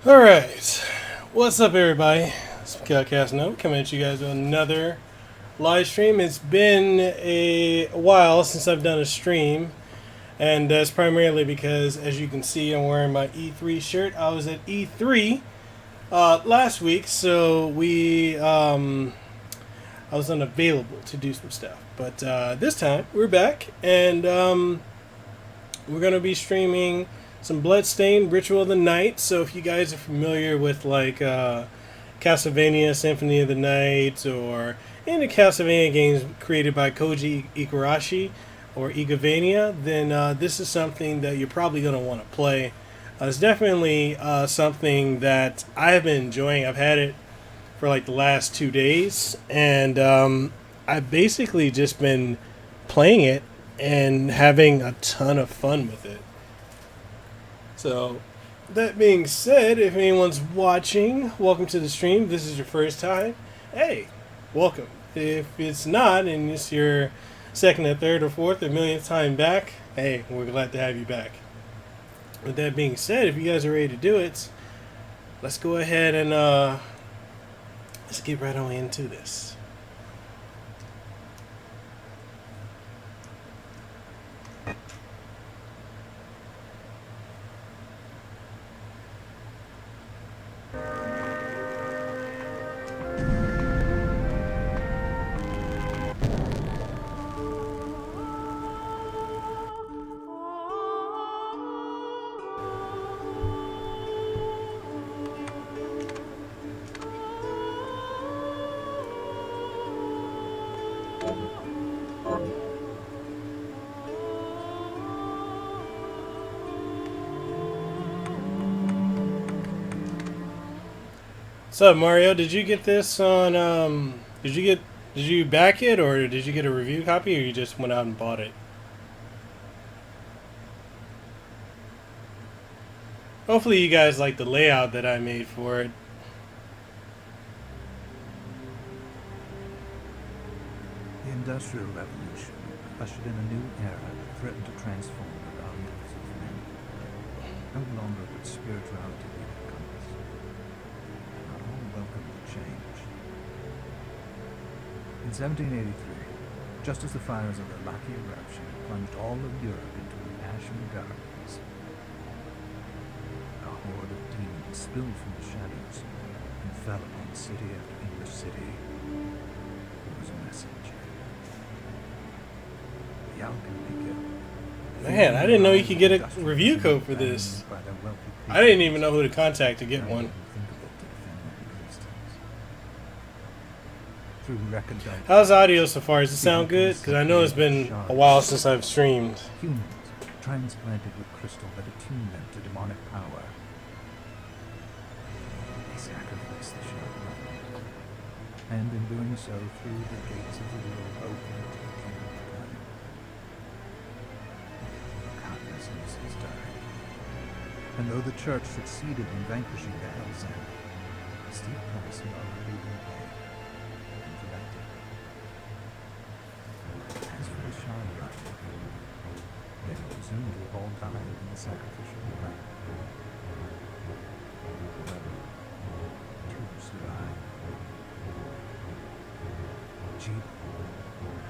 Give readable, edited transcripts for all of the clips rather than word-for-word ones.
Alright, what's up everybody? It's Kasanova coming at you guys with another live stream. It's been a while since I've done a stream, and that's primarily because, as you can see, I'm wearing my E3 shirt. I was at E3 last week, so I was unavailable to do some stuff. But this time, we're back, and we're going to be streaming some Bloodstained Ritual of the Night. So if you guys are familiar with like Castlevania Symphony of the Night or any Castlevania games created by Koji Igarashi or Igavania, then this is something that you're probably going to want to play. It's definitely something that I have been enjoying. I've had it for like the last 2 days, and I've basically just been playing it and having a ton of fun with it. So, that being said, if anyone's watching, welcome to the stream. If this is your first time, hey, welcome. If it's not, and it's your second or third or fourth or millionth time back, hey, we're glad to have you back. With that being said, if you guys are ready to do it, let's go ahead and let's get right on into this. What's up, Mario? Did you get this on, did you back it, or did you get a review copy, or you just went out and bought it? Hopefully you guys like the layout that I made for it. The Industrial Revolution ushered in a new era that threatened to transform the values of men. No longer would spirituality be their compass. Not all welcomed the change. In 1783, just as the fires of the Laki eruption plunged all of Europe into an ashen darkness, a horde of demons spilled from the shadows and fell upon city after English city. It was a message. The alchemy guild. Man, I didn't know you could get a review code for this. I didn't even know who to contact to get one. How's the audio so far? Does it sound good? Because I know it's been a while since I've streamed. Humans transplanted with crystal that attuned them to demonic power. They sacrificed the sharp light, and in doing so threw the gates of the world open to the king of blood. Countless innocents died, and though the church succeeded in vanquishing the Hell's End, the steep price had already been paid. As for the Shard, they were presumed to have all died in the sacrificial lamb. However, two survived. Jeep,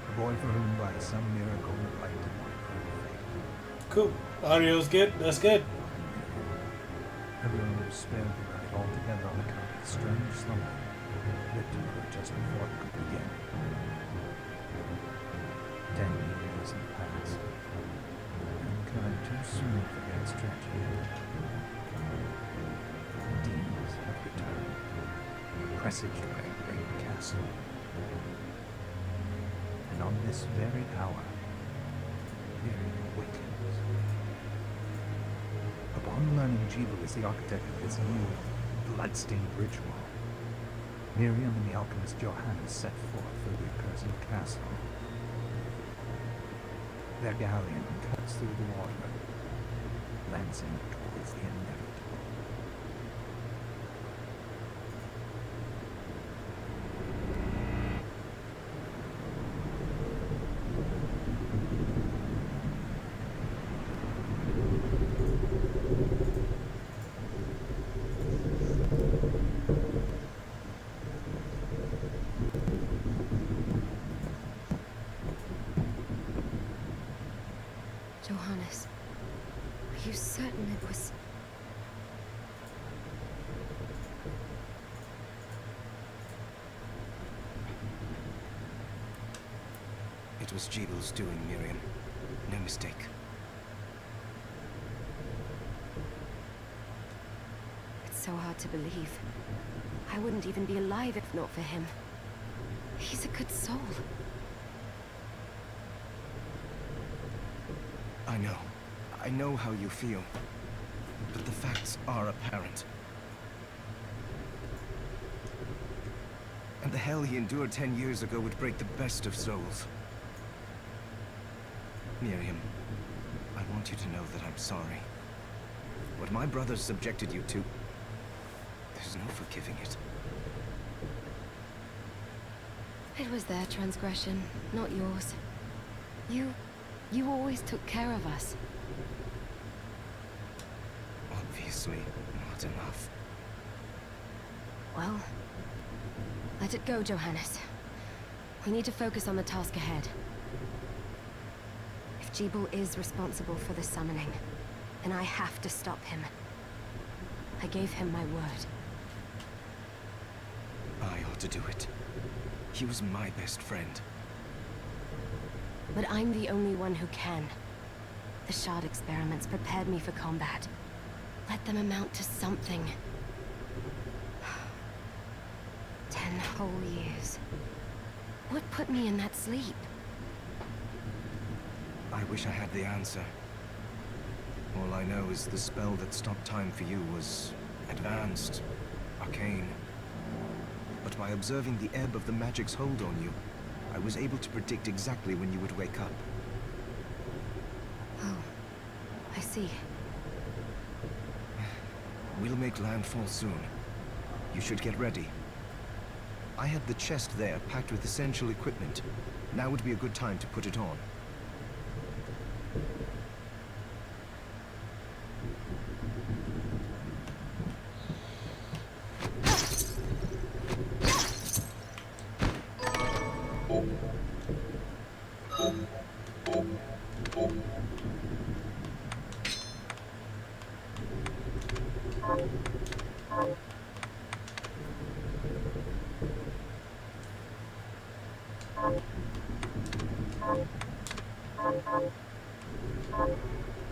a boy for whom by some miracle light did not prove fate. Cool. Audio's good. That's good. Everyone was spared the ride altogether on account of the strange slumber that took her just before it could begin. 10 years have passed. Mankind too soon forgets tragedy. The demons have returned, presaged by a great castle. And on this very hour, Miriam awakens. Upon learning Jiva is the architect of this new bloodstained ritual, Miriam and the alchemist Johannes set forth for the accursed castle. Their galleon cuts through the water, lancing towards the inevitable. It was Jeebel's doing, Miriam. No mistake. It's so hard to believe. I wouldn't even be alive if not for him. He's a good soul. I know. I know how you feel. But the facts are apparent. And the hell he endured 10 years ago would break the best of souls. Miriam, I want you to know that I'm sorry. What my brothers subjected you to, there's no forgiving it. It was their transgression, not yours. You always took care of us. Obviously, not enough. Well, let it go, Johannes. We need to focus on the task ahead. If Jeebel is responsible for the summoning, then I have to stop him. I gave him my word. I ought to do it. He was my best friend. But I'm the only one who can. The Shard experiments prepared me for combat. Let them amount to something. 10 whole years. What put me in that sleep? I wish I had the answer. All I know is the spell that stopped time for you was advanced, arcane. But by observing the ebb of the magic's hold on you, I was able to predict exactly when you would wake up. Oh, I see. We'll make landfall soon. You should get ready. I had the chest there packed with essential equipment. Now would be a good time to put it on.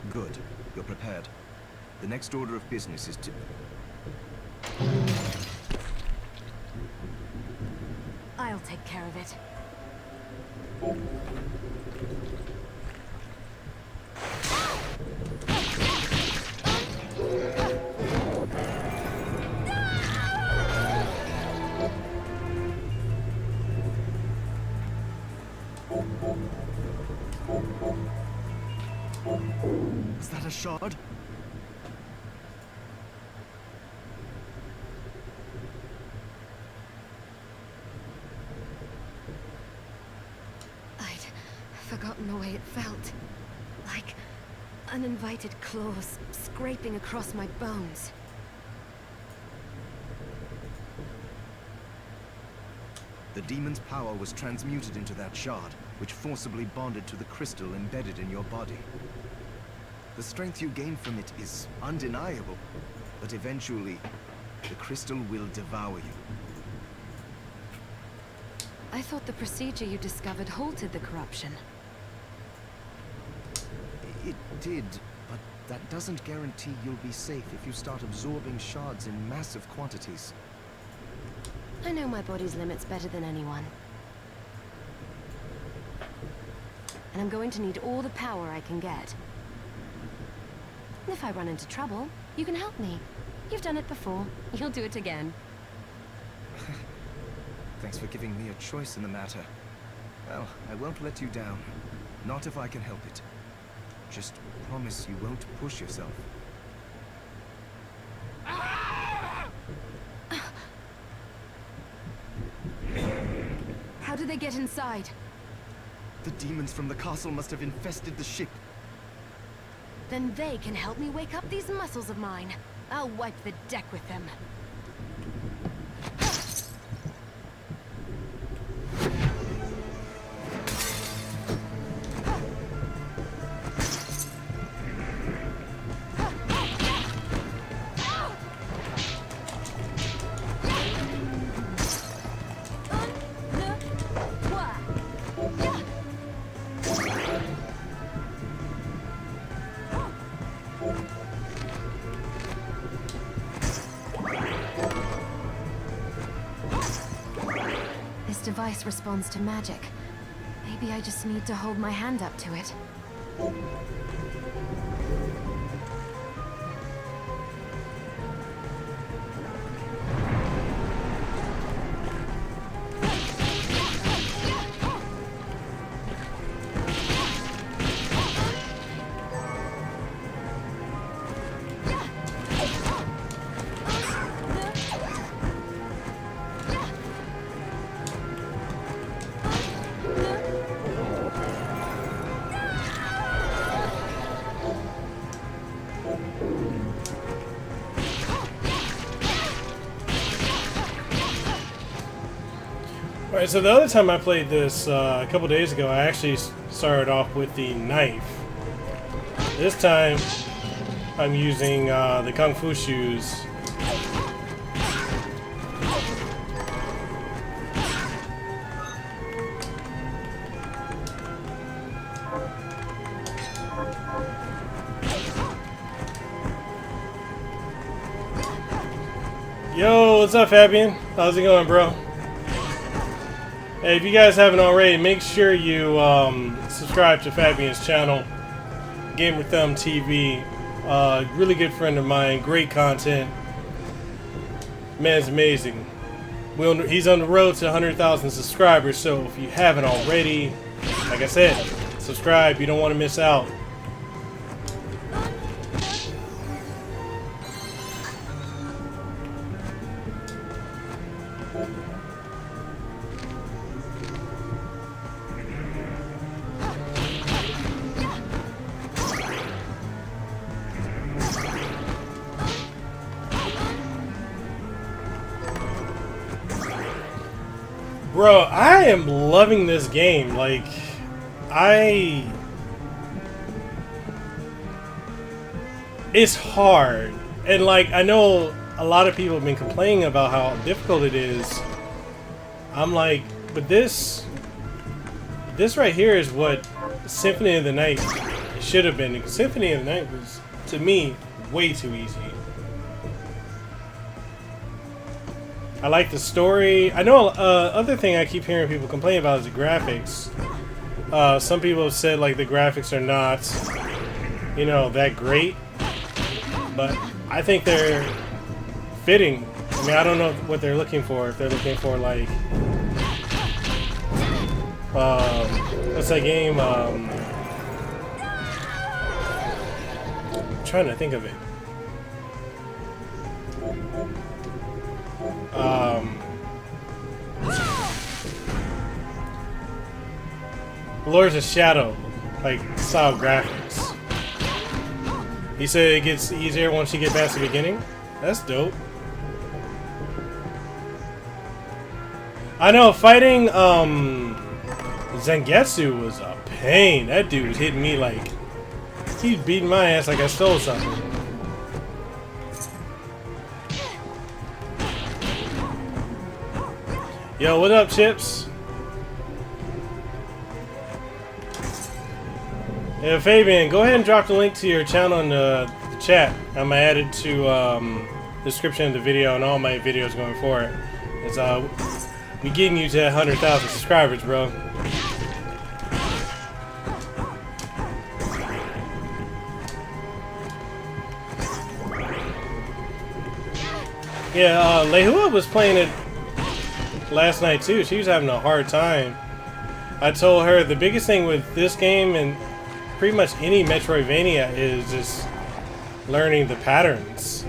Good. You're prepared. The next order of business is to... I'll take care of it. Is that a shard? I'd forgotten the way it felt. Like uninvited claws scraping across my bones. The demon's power was transmuted into that shard, which forcibly bonded to the crystal embedded in your body. The strength you gain from it is undeniable, but eventually, the crystal will devour you. I thought the procedure you discovered halted the corruption. It did, but that doesn't guarantee you'll be safe if you start absorbing shards in massive quantities. I know my body's limits better than anyone. And I'm going to need all the power I can get. If I run into trouble, you can help me. You've done it before. You'll do it again. Thanks for giving me a choice in the matter. Well, I won't let you down. Not if I can help it. Just promise you won't push yourself. How did they get inside? The demons from the castle must have infested the ship. Then they can help me wake up these muscles of mine. I'll wipe the deck with them. device responds to magic. Maybe I just need to hold my hand up to it. Alright, so the other time I played this a couple days ago, I actually started off with the knife. This time, I'm using the Kung Fu shoes. Yo, what's up, Fabian? How's it going, bro? Hey, if you guys haven't already, make sure you subscribe to Fabian's channel, Gamer Thumb TV. Really good friend of mine, great content. Man's amazing. He's on the road to 100,000 subscribers, so if you haven't already, like I said, subscribe. You don't want to miss out. Bro, I am loving this game. Like, it's hard. And like, I know a lot of people have been complaining about how difficult it is. I'm like, but this right here is what Symphony of the Night should have been. Symphony of the Night was, to me, way too easy. I like the story. I know other thing I keep hearing people complain about is the graphics. Some people have said like the graphics are not, you know, that great, but I think they're fitting. I mean, I don't know what they're looking for. If they're looking for like, what's that game? I'm trying to think of it. Lords of Shadow, like style graphics. He said it gets easier once you get past the beginning. That's dope. I know fighting Zangetsu was a pain. That dude was hitting me like he's beating my ass like I stole something. Yo, what up, Chips? Yeah, Fabian, go ahead and drop the link to your channel in the chat. I'm gonna add it to the description of the video and all my videos going forward. It's we getting you to 100,000 subscribers, bro. Yeah, Lehua was playing it last night too. She was having a hard time. I told her the biggest thing with this game and pretty much any Metroidvania is just learning the patterns.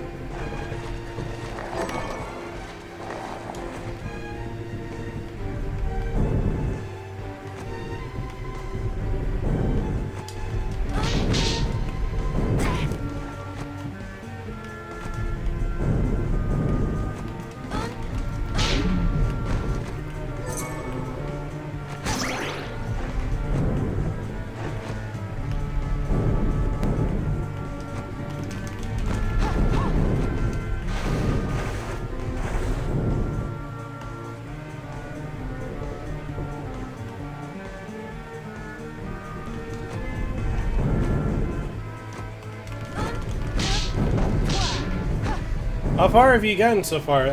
How far have you gotten so far,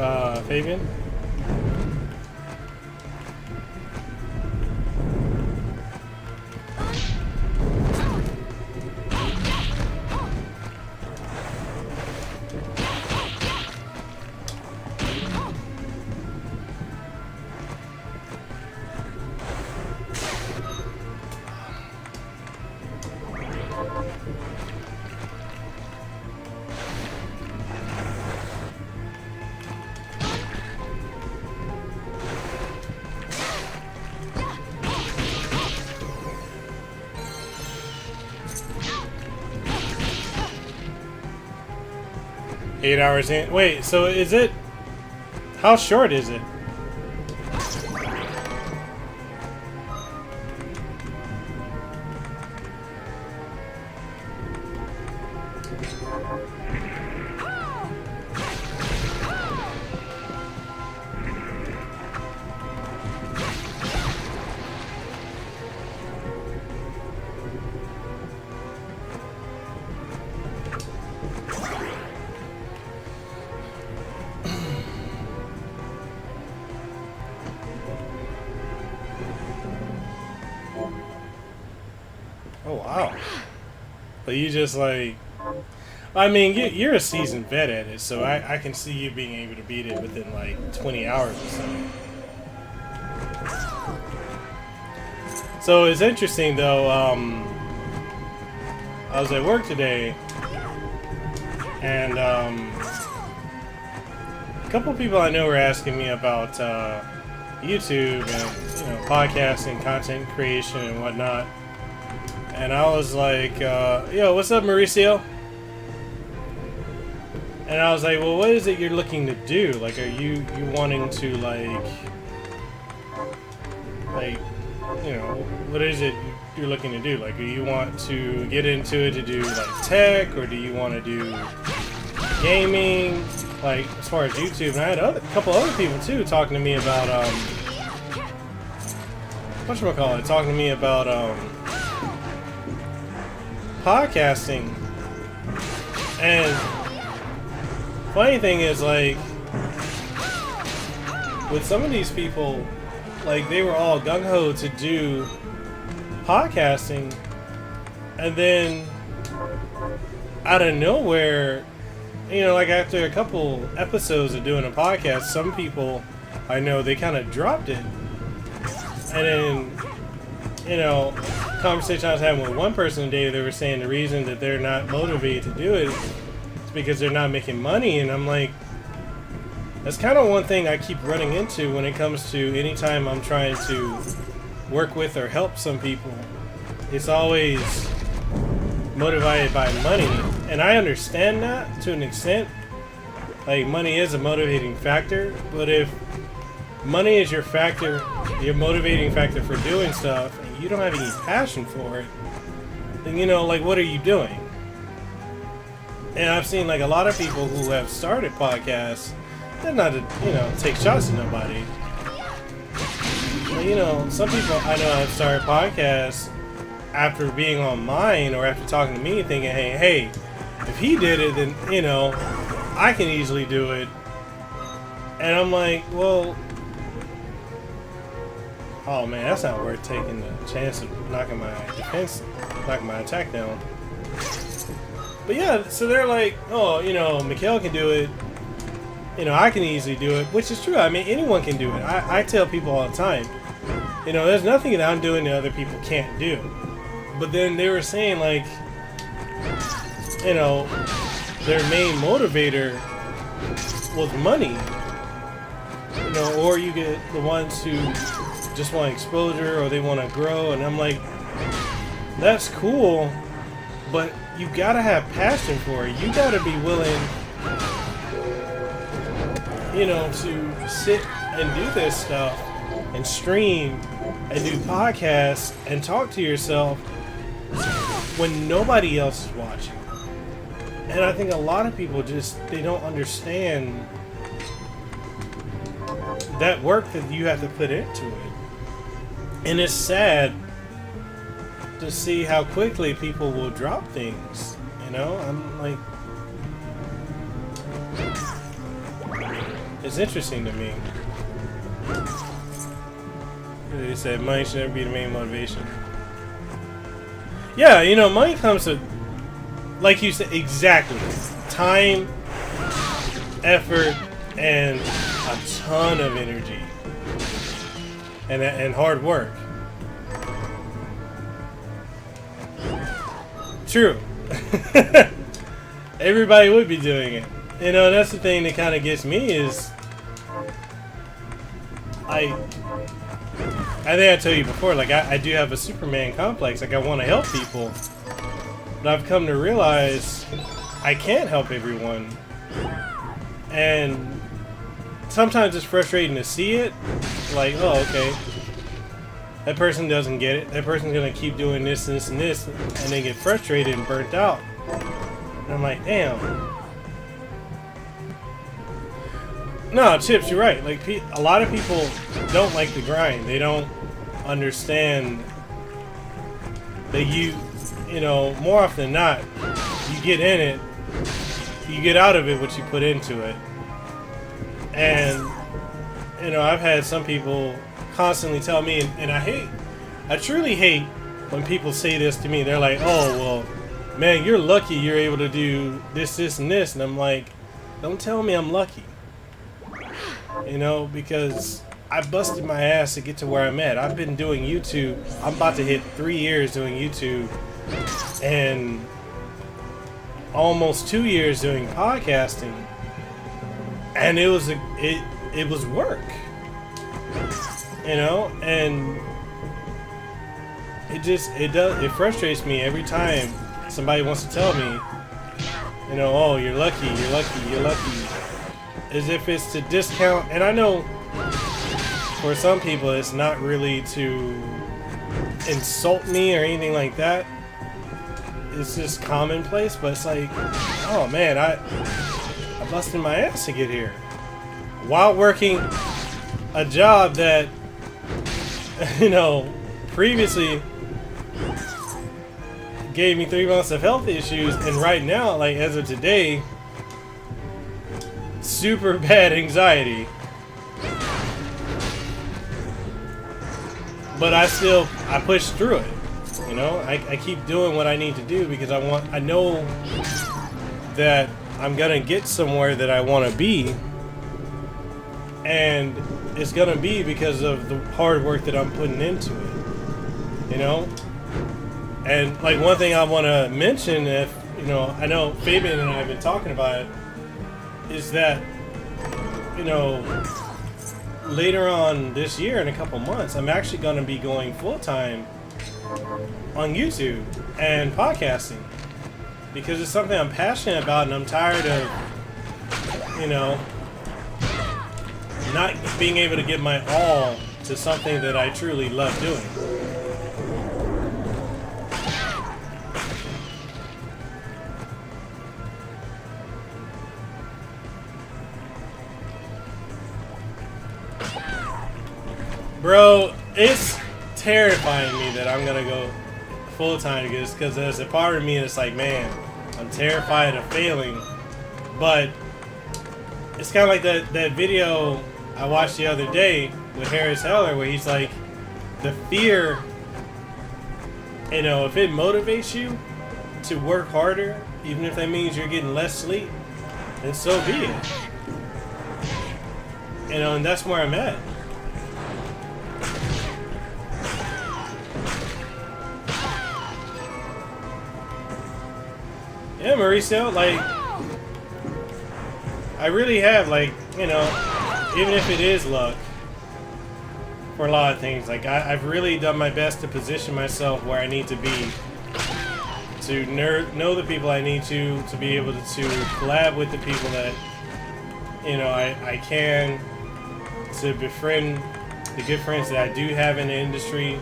Fabian? 8 hours in. Wait, so is it... How short is it? Oh, wow. But you just like... I mean, you're a seasoned vet at it, so I can see you being able to beat it within like 20 hours or so. So it's interesting though, I was at work today, and a couple of people I know were asking me about YouTube and, you know, podcasting, content creation and whatnot. And I was like, yo, what's up, Mauricio? And I was like, well, what is it you're looking to do? Like, are you wanting to, like, you know, what is it you're looking to do? Like, do you want to get into it to do, like, tech? Or do you want to do gaming? Like, as far as YouTube. And I had a couple other people, too, talking to me about, whatchamacallit, talking to me about, podcasting. And funny thing is, like, with some of these people, like, they were all gung-ho to do podcasting, and then out of nowhere, you know, like, after a couple episodes of doing a podcast, some people I know, they kind of dropped it. And then, you know, conversation I was having with one person today, they were saying the reason that they're not motivated to do it is because they're not making money. And I'm like, that's kind of one thing I keep running into when it comes to anytime I'm trying to work with or help some people. It's always motivated by money. And I understand that to an extent. Like, money is a motivating factor, but if money is your factor, your motivating factor for doing stuff, and you don't have any passion for it, then, you know, like, what are you doing? And I've seen, like, a lot of people who have started podcasts, they're not to, you know, take shots at nobody. But, you know, some people I know have started podcasts after being on mine or after talking to me, thinking, hey, if he did it, then, you know, I can easily do it. And I'm like, well, oh man, that's not worth taking the chance of knocking my attack down. But yeah, so they're like, oh, you know, Mikhail can do it. You know, I can easily do it, which is true. I mean, anyone can do it. I tell people all the time, you know, there's nothing that I'm doing that other people can't do. But then they were saying, like, you know, their main motivator was money. You know, or you get the ones who just want exposure or they want to grow, and I'm like, that's cool, but you gotta have passion for it. You gotta be willing, you know, to sit and do this stuff and stream and do podcasts and talk to yourself when nobody else is watching. And I think a lot of people just, they don't understand that work that you have to put into it. And it's sad to see how quickly people will drop things, you know? I'm like, it's interesting to me. They said money should never be the main motivation. Yeah, you know, money comes to, like you said, exactly, time, effort, and a ton of energy. And hard work. True. Everybody would be doing it. You know, that's the thing that kind of gets me is I think I told you before, like, I do have a Superman complex. Like, I want to help people, but I've come to realize I can't help everyone And sometimes it's frustrating to see it. Like, oh, okay. That person doesn't get it. That person's gonna keep doing this and this and this, and they get frustrated and burnt out. And I'm like, damn. No, Chips, you're right. Like, a lot of people don't like the grind. They don't understand that you know, more often than not, you get in it, you get out of it what you put into it. And, you know, I've had some people constantly tell me, and I truly hate when people say this to me. They're like, oh, well, man, you're lucky you're able to do this, this, and this. And I'm like, don't tell me I'm lucky. You know, because I busted my ass to get to where I'm at. I've been doing YouTube. I'm about to hit 3 years doing YouTube. And almost 2 years doing podcasting. And it was it was work. You know, and it frustrates me every time somebody wants to tell me, you know, oh, you're lucky, you're lucky, you're lucky. As if it's to discount, and I know for some people it's not really to insult me or anything like that. It's just commonplace, but it's like, oh man, I busted my ass to get here while working a job that, you know, previously gave me 3 months of health issues, and right now, like as of today, super bad anxiety. But I push through it. You know, I keep doing what I need to do because I know that I'm gonna get somewhere that I want to be, and it's gonna be because of the hard work that I'm putting into it. You know, and like one thing I want to mention, if you know, I know Fabian and I have been talking about it, is that, you know, later on this year, in a couple months, I'm actually going to be going full-time on YouTube and podcasting, because it's something I'm passionate about, and I'm tired of, you know, not being able to give my all to something that I truly love doing. Bro, it's terrifying me that I'm gonna go full-time because there's a part of me that's like, man, I'm terrified of failing. But it's kind of like that video I watched the other day with Harris Heller, where he's like, the fear, you know, if it motivates you to work harder, even if that means you're getting less sleep, then so be it. You know, and that's where I'm at. Yeah, Mauricio, like, I really have, like, you know, even if it is luck for a lot of things, like, I've really done my best to position myself where I need to be, to know the people I need to be able to collab with the people that, you know, I can, to befriend the good friends that I do have in the industry.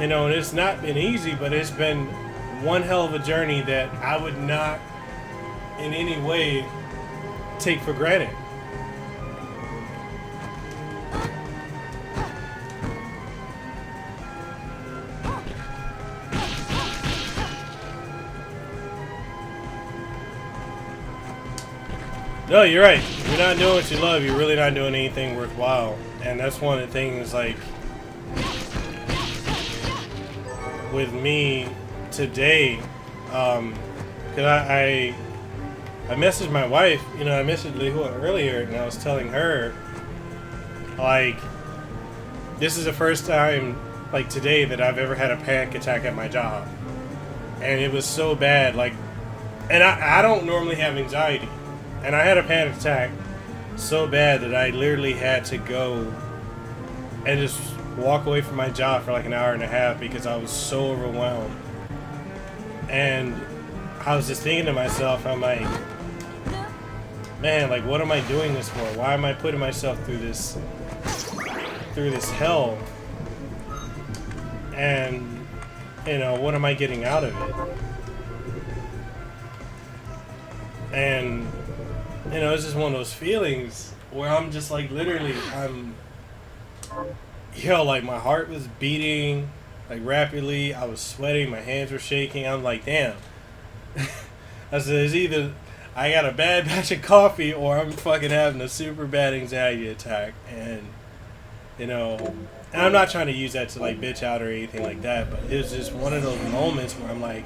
You know, and it's not been easy, but it's been one hell of a journey that I would not in any way take for granted. No, you're right. If you're not doing what you love, you're really not doing anything worthwhile. And that's one of the things, like, with me today, because I messaged my wife, you know, I messaged Lihua earlier, and I was telling her, like, this is the first time, like, today that I've ever had a panic attack at my job. And it was so bad, like, and I don't normally have anxiety, and I had a panic attack so bad that I literally had to go and just walk away from my job for like an hour and a half because I was so overwhelmed. And I was just thinking to myself, I'm like, man, like, what am I doing this for? Why am I putting myself through this hell? And, you know, what am I getting out of it? And, you know, it's just one of those feelings where I'm just like, literally, like, my heart was beating, like, rapidly. I was sweating, my hands were shaking. I'm like, damn. I said, it's either I got a bad batch of coffee or I'm fucking having a super bad anxiety attack. And, you know, and I'm not trying to use that to, like, bitch out or anything like that, but it was just one of those moments where I'm like,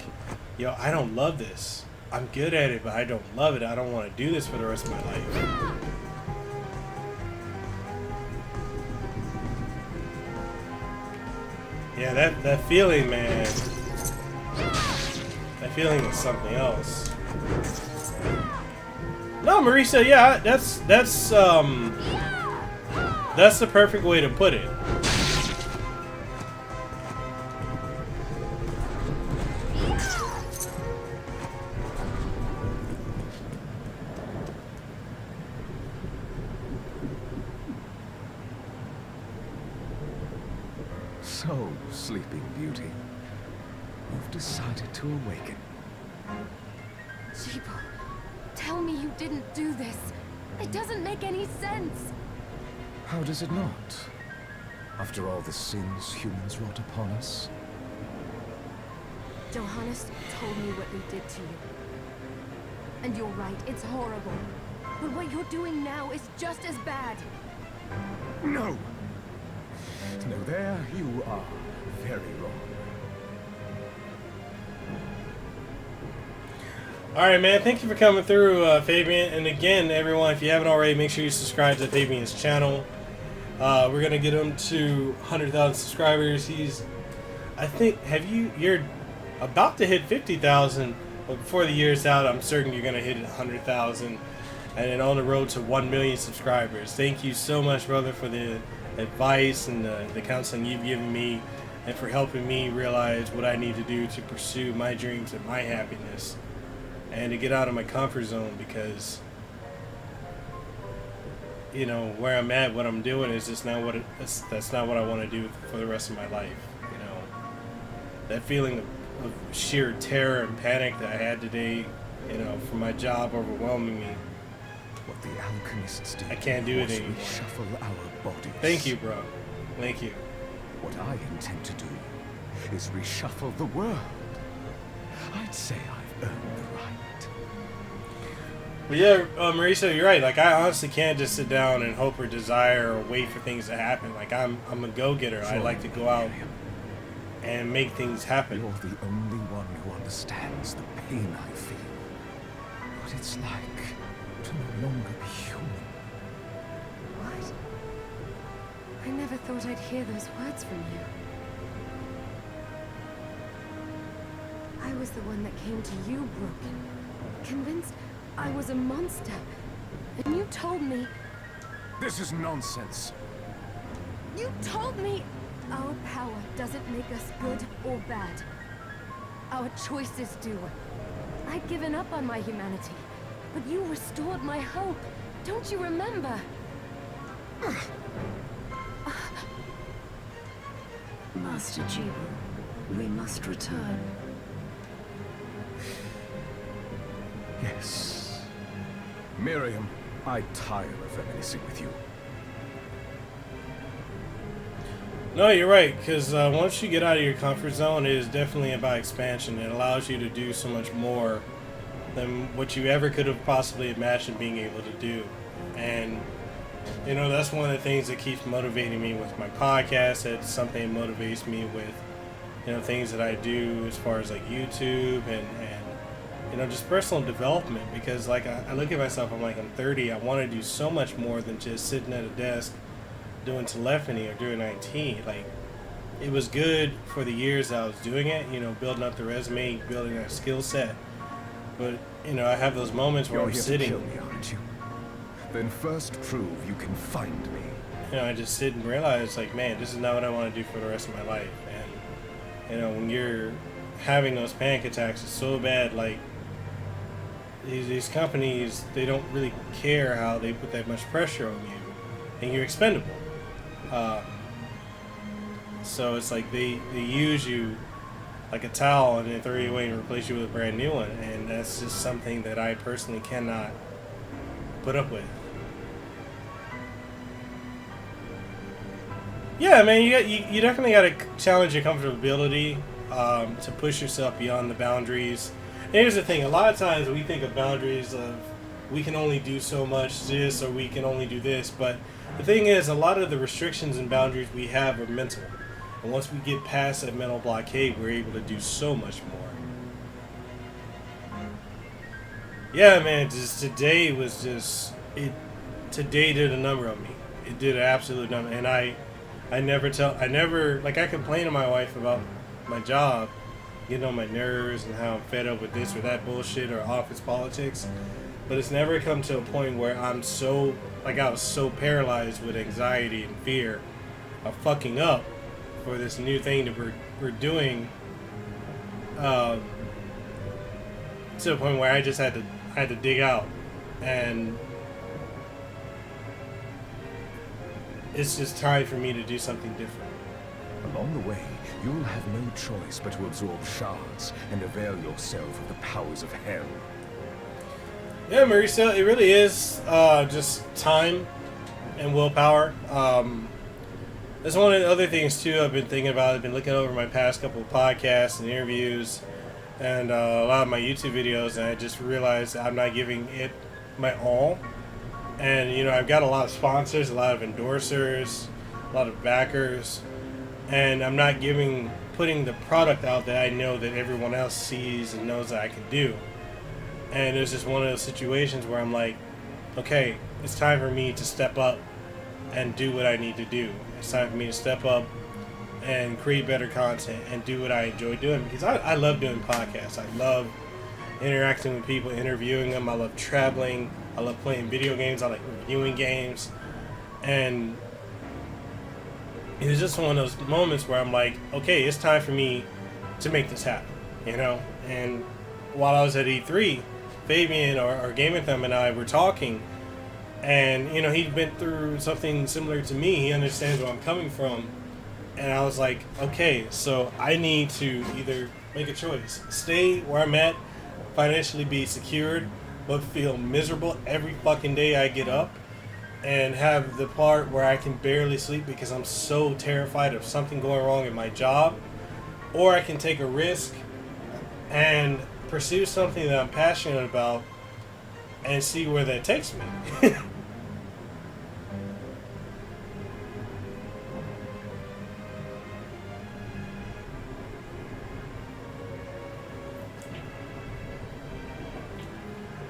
yo, I don't love this. I'm good at it, but I don't love it. I don't want to do this for the rest of my life. Yeah, that feeling, man. That feeling is something else. No, Marisa, yeah, that's the perfect way to put it. So, Sleeping Beauty, you've decided to awaken. Chibo, tell me you didn't do this. It doesn't make any sense. How does it not? After all the sins humans wrought upon us? Johannes told me what they did to you. And you're right, it's horrible. But what you're doing now is just as bad. No! No, there you are very wrong. Alright, man, thank you for coming through, Fabian. And again, everyone, if you haven't already, make sure you subscribe to Fabian's channel. We're going to get him to 100,000 subscribers. I think, you're about to hit 50,000, but before the year's out, I'm certain you're going to hit 100,000. And then on the road to 1 million subscribers. Thank you so much, brother, for the advice and the counseling you've given me, and for helping me realize what I need to do to pursue my dreams and my happiness, and to get out of my comfort zone, because, you know, where I'm at, what I'm doing is just not that's not what I want to do for the rest of my life. You know, that feeling of sheer terror and panic that I had today, you know, from my job overwhelming me. What the alchemists did, I can't do it anymore. Shuffle our bodies. Thank you, bro. Thank you. What I intend to do is reshuffle the world. I'd say I've earned the right. But yeah, Marisa, you're right. Like, I honestly can't just sit down and hope or desire or wait for things to happen. Like, I'm a go-getter. I like to go out and make things happen. You're the only one who understands the pain I feel. What it's like to no longer be human. What? I never thought I'd hear those words from you. I was the one that came to you broken, convinced I was a monster. And you told me... This is nonsense. You told me our power doesn't make us good or bad. Our choices do. I'd given up on my humanity, but you restored my hope. Don't you remember? Master Chibu, we must return. Yes. Miriam, I tire of reminiscing with you. No, you're right, because once you get out of your comfort zone, it is definitely about expansion. It allows you to do so much more than what you ever could have possibly imagined being able to do. And, you know, that's one of the things that keeps motivating me with my podcast. It's something that motivates me with, you know, things that I do as far as like YouTube and you know, just personal development. Because like I look at myself, I'm like, I'm 30. I want to do so much more than just sitting at a desk doing telephony or doing IT. Like, it was good for the years that I was doing it, you know, building up the resume, building that skill set. But, you know, I have those moments where I'm sitting. You're here to kill me, aren't you? Then first prove you can find me. You know, I just sit and realize, like, man, this is not what I want to do for the rest of my life. And, you know, when you're having those panic attacks, it's so bad, like, these companies, they don't really care how they put that much pressure on you, and you're expendable. Um, so it's like they use you like a towel and then throw you away and replace you with a brand new one, and that's just something that I personally cannot put up with. Yeah, man, you definitely got to challenge your comfortability to push yourself beyond the boundaries. And here's the thing: a lot of times we think of boundaries of we can only do so much this or we can only do this, but the thing is, a lot of the restrictions and boundaries we have are mental. And once we get past that mental blockade, we're able to do so much more. Yeah, man, just today was just it. Today did a number on me. It did an absolute number, and I never like I complain to my wife about my job, getting on my nerves and how I'm fed up with this or that bullshit or office politics. But it's never come to a point where I'm so like I was so paralyzed with anxiety and fear of fucking up for this new thing that we're doing, to the point where I just had to dig out, and it's just time for me to do something different. Along the way, you'll have no choice but to absorb shards and avail yourself of the powers of hell. Yeah, Marisa, it really is just time and willpower. That's one of the other things too I've been thinking about. I've been looking over my past couple of podcasts and interviews and a lot of my YouTube videos, and I just realized I'm not giving it my all. And you know, I've got a lot of sponsors, a lot of endorsers, a lot of backers, and I'm not putting the product out that I know that everyone else sees and knows that I can do. And it was just one of those situations where I'm like, okay, it's time for me to step up and do what I need to do. It's time for me to step up and create better content and do what I enjoy doing, because I love doing podcasts. I love interacting with people, interviewing them. I love traveling. I love playing video games. I like reviewing games. And it was just one of those moments where I'm like, okay, it's time for me to make this happen, you know? And while I was at E3, Fabian or Gaming Thumb and I were talking, and you know, he'd been through something similar to me. He understands where I'm coming from, and I was like, okay, so I need to either make a choice: stay where I'm at, financially be secured, but feel miserable every fucking day I get up, and have the part where I can barely sleep because I'm so terrified of something going wrong in my job, or I can take a risk and pursue something that I'm passionate about and see where that takes me.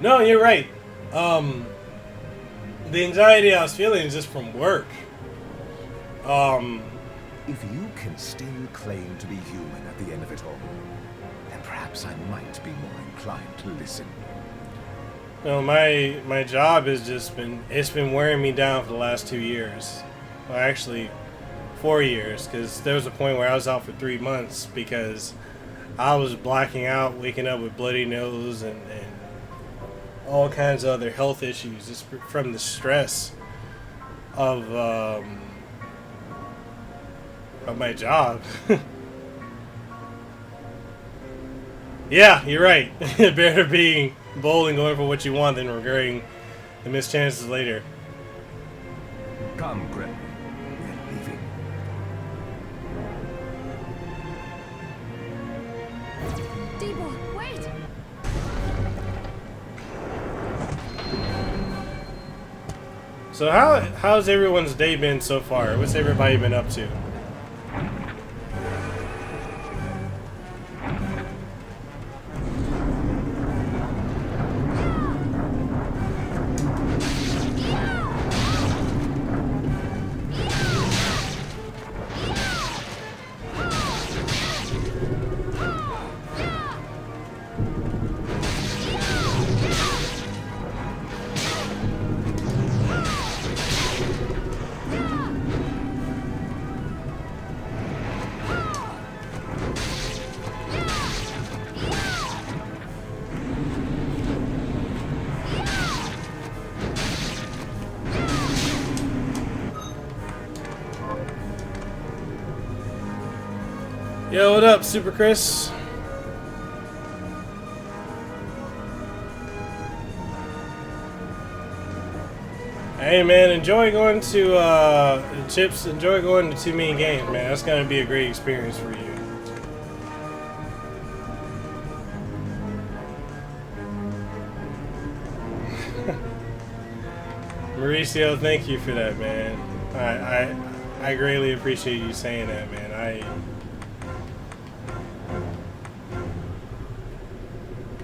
No, you're right. The anxiety I was feeling is just from work. If you can still claim to be human at the end of it all, then perhaps I might be more inclined to listen. No, my job has just been wearing me down for the last 2 years. Well, actually, 4 years, because there was a point where I was out for 3 months because I was blacking out, waking up with bloody nose and all kinds of other health issues just from the stress of my job. Yeah, you're right. Better being bold and going for what you want than regretting the missed chances later. Come, Gremlin. We're leaving. Debo, wait! So how's everyone's day been so far? What's everybody been up to? Yo, what up, Super Chris? Hey man, enjoy going to Chips. Enjoy going to Too Many Games, man. That's gonna be a great experience for you. Mauricio, thank you for that, man. I greatly appreciate you saying that, man.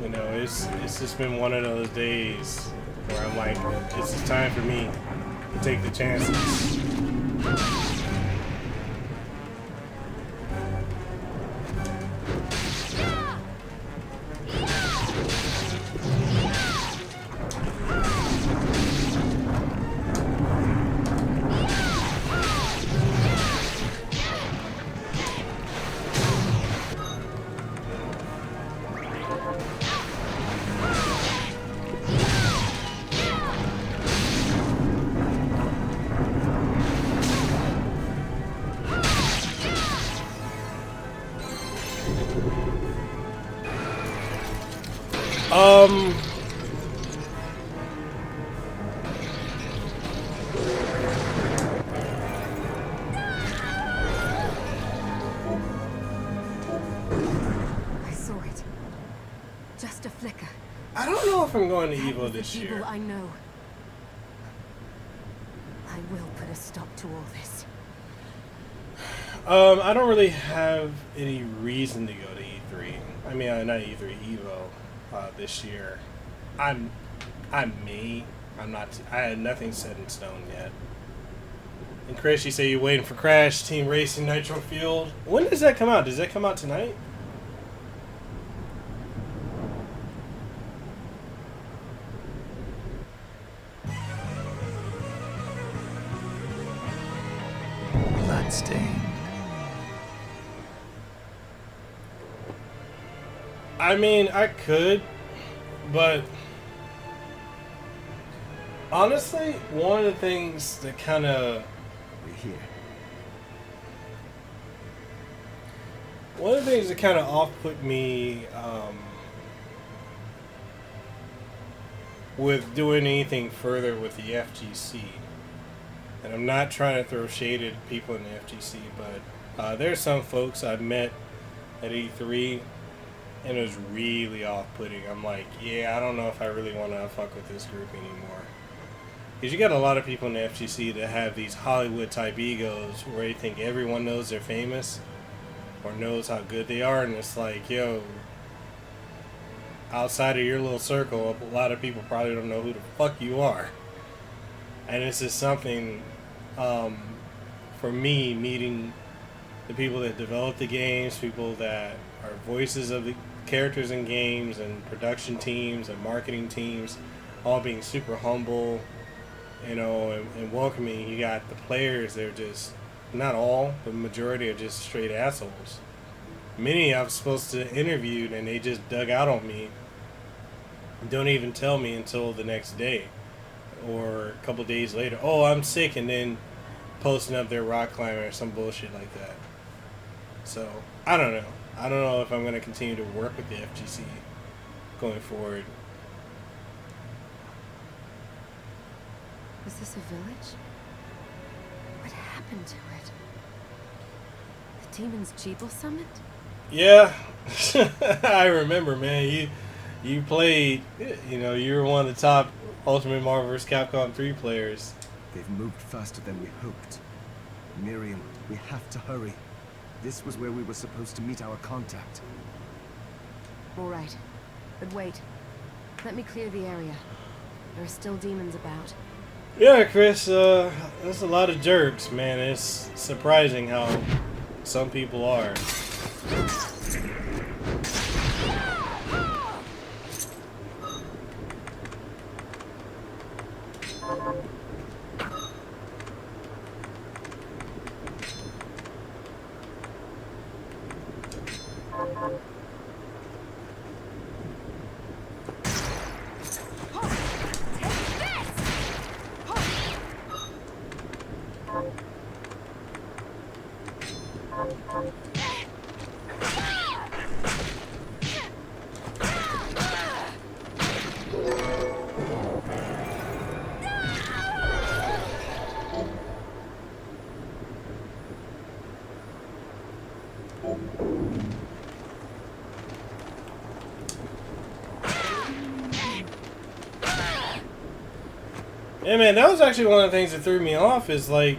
You know, it's just been one of those days where I'm like, it's just time for me to take the chances. I saw it. Just a flicker. I don't know if I'm going to That Evo was the this people year. I know. I will put a stop to all this. I don't really have any reason to go to E3. I mean, not E3, Evo this year. I may. I'm not. I had nothing set in stone yet. And Chris, you say you're waiting for Crash Team Racing Nitro Fueled. When does that come out? Does that come out tonight? Bloodstained. I mean, I could, but honestly, one of the things that kind of off-put me with doing anything further with the FGC, and I'm not trying to throw shade at people in the FGC, but there's some folks I've met at E3, and it was really off-putting. I'm like, yeah, I don't know if I really want to fuck with this group anymore. Because you got a lot of people in the FGC that have these Hollywood-type egos where they think everyone knows they're famous or knows how good they are, and it's like, yo, outside of your little circle, a lot of people probably don't know who the fuck you are. And it's just something, for me, meeting the people that develop the games, people that are voices of the characters in games, and production teams and marketing teams, all being super humble, you know, and welcoming. You got the players, they're just, not all, but the majority are just straight assholes. Many I was supposed to interview, and they just dug out on me. Don't even tell me until the next day or a couple days later. Oh, I'm sick, and then posting up their rock climber or some bullshit like that. So, I don't know. I don't know if I'm going to continue to work with the FGC going forward. Was this a village? What happened to it? The Demon's Jeeble Summit? Yeah, I remember, man. You played, you know, you were one of the top Ultimate Marvel vs. Capcom 3 players. They've moved faster than we hoped. Miriam, we have to hurry. This was where we were supposed to meet our contact. All right. But wait. Let me clear the area. There are still demons about. Yeah, Chris, there's a lot of jerks, man. It's surprising how some people are. Yeah, man, that was actually one of the things that threw me off is like,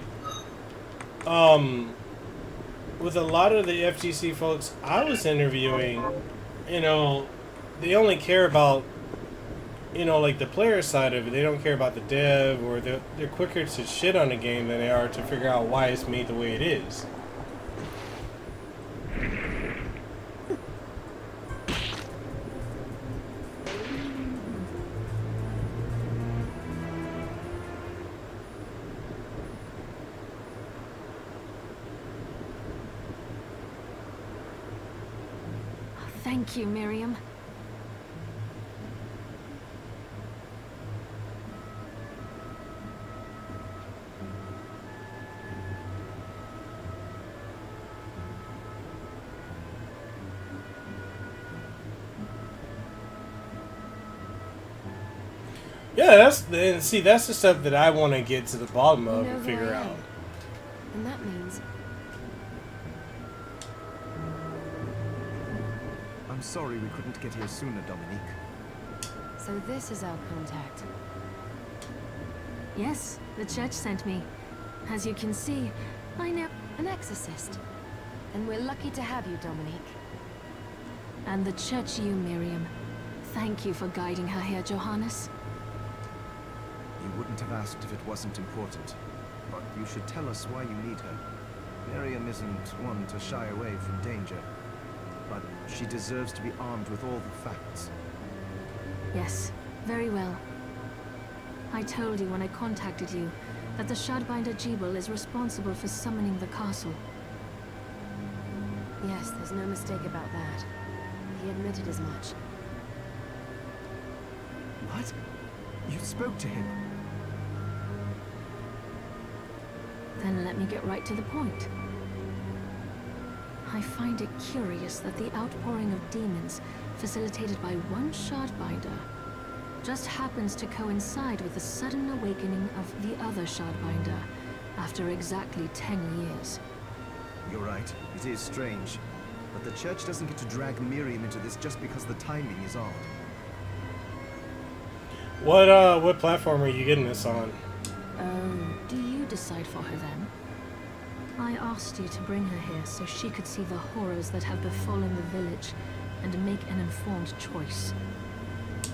with a lot of the FGC folks I was interviewing, you know, they only care about, you know, like the player side of it. They don't care about the dev, or they're quicker to shit on the game than they are to figure out why it's made the way it is. Thank you, Miriam. Yeah, that's the stuff that I want to get to the bottom of and figure out. And that means I'm sorry we couldn't get here sooner, Dominique. so this is our contact. Yes, the church sent me. As you can see, I know An exorcist. And we're lucky to have you, Dominique. and the church you, Miriam. Thank you for guiding her here, Johannes. You wouldn't have asked if it wasn't important. But you should tell us why you need her. Miriam isn't one to shy away from danger. But she deserves to be armed with all the facts. Yes, very well. I told you when I contacted you that the Shardbinder Jebel is responsible for summoning the castle. Yes, there's no mistake about that. He admitted as much. What? You spoke to him? Then let me get right to the point. I find it curious that the outpouring of demons, facilitated by one Shardbinder, just happens to coincide with the sudden awakening of the other Shardbinder after exactly 10 years. You're right. It is strange. But the church doesn't get to drag Miriam into this just because the timing is odd. What platform are you getting this on? Oh, do you decide for her then? I asked you to bring her here so she could see the horrors that have befallen the village and make an informed choice.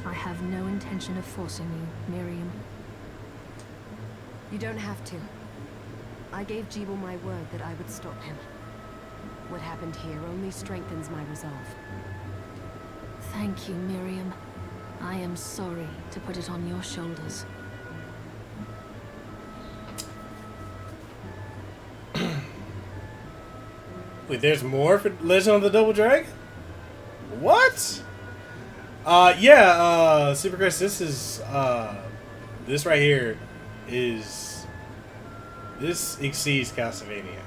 I have no intention of forcing you, Miriam. You don't have to. I gave Jebel my word that I would stop him. What happened here only strengthens my resolve. Thank you, Miriam. I am sorry to put it on your shoulders. Wait, there's more for Legend of the Double Dragon? What? Super Chris, this is, this right here is, this exceeds Castlevania.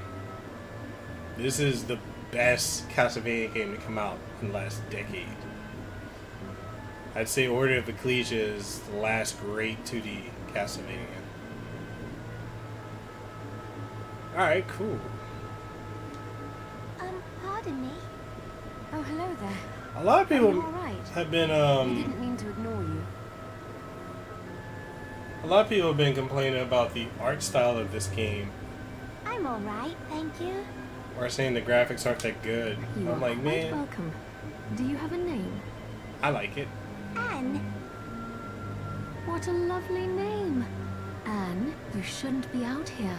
This is the best Castlevania game to come out in the last decade. I'd say Order of Ecclesia is the last great 2D Castlevania. Alright, cool. Pardon me? Oh, hello there. A lot of people Are you all right? have been, I didn't mean to ignore you. a lot of people have been complaining about the art style of this game, I'm alright, thank you. or saying the graphics aren't that good. You I'm are like, quite man, welcome. Do you have a name? I like it. Anne, What a lovely name. Anne, you shouldn't be out here.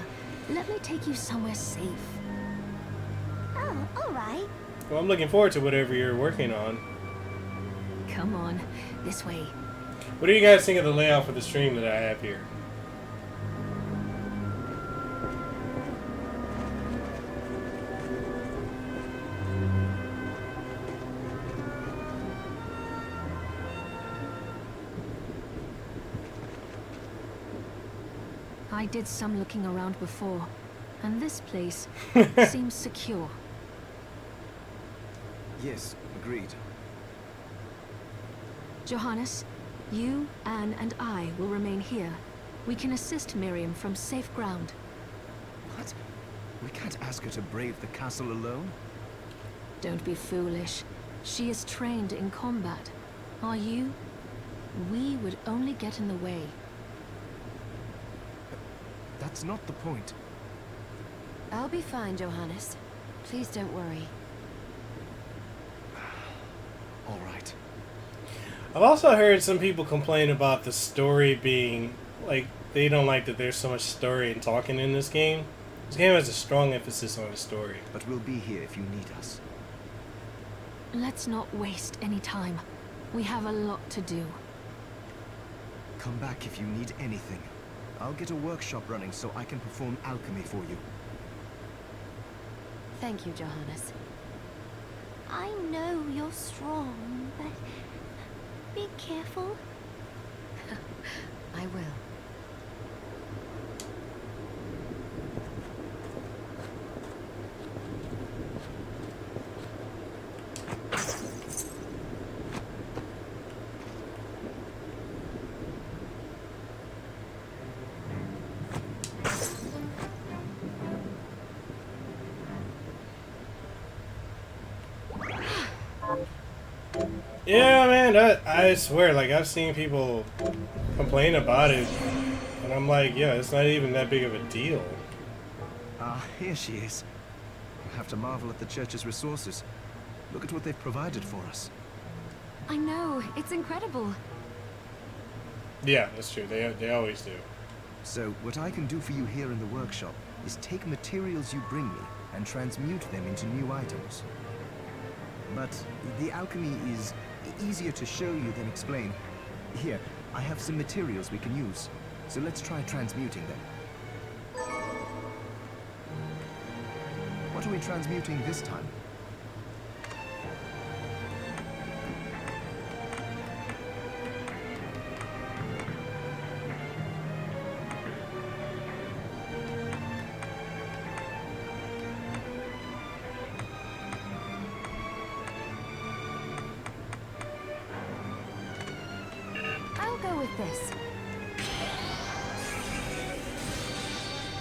Let me take you somewhere safe. oh, alright. Well, I'm looking forward to whatever you're working on. Come on, this way. What do you guys think of the layout for the stream that I have here? I did some looking around before, and this place seems secure. Yes, agreed. Johannes, you, Anne, and I will remain here. We can assist Miriam from safe ground. What? We can't ask her to brave the castle alone? Don't be foolish. She is trained in combat. Are you? We would only get in the way. That's not the point. I'll be fine, Johannes. Please don't worry. All right. I've also heard some people complain about the story being, like, they don't like that there's so much story and talking in this game. This game has a strong emphasis on the story. But we'll be here if you need us. Let's not waste any time. We have a lot to do. Come back if you need anything. I'll get a workshop running so I can perform alchemy for you. Thank you, Johannes. I know you're strong, but be careful. I will. Yeah, man, I swear, like, I've seen people complain about it, and I'm like, yeah, it's not even that big of a deal. Ah, here she is. I have to marvel at the church's resources. Look at what they've provided for us. I know, it's incredible. Yeah, that's true. They always do. So, what I can do for you here in the workshop is take materials you bring me and transmute them into new items. But the alchemy is easier to show you than explain. Here, I have some materials we can use, so let's try transmuting them. What are we transmuting this time? I'll go with this.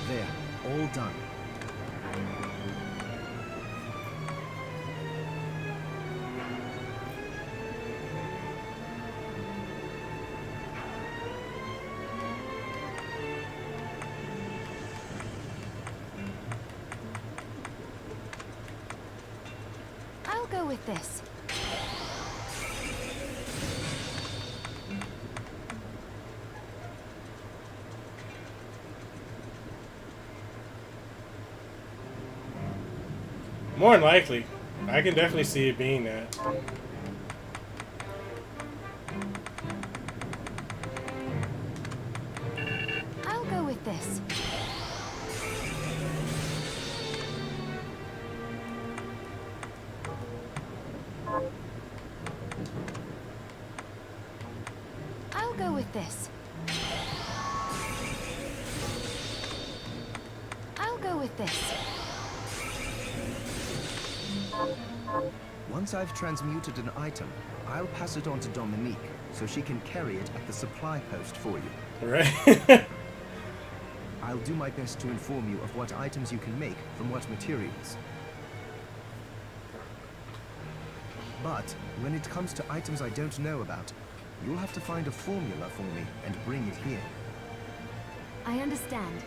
There, all done. I'll go with this. More than likely. I can definitely see it being that. I'll go with this. I'll go with this. I'll go with this. Once I've transmuted an item, I'll pass it on to Dominique, so she can carry it at the supply post for you. Right? I'll do my best to inform you of what items you can make from what materials. But when it comes to items I don't know about, you'll have to find a formula for me and bring it here. I understand.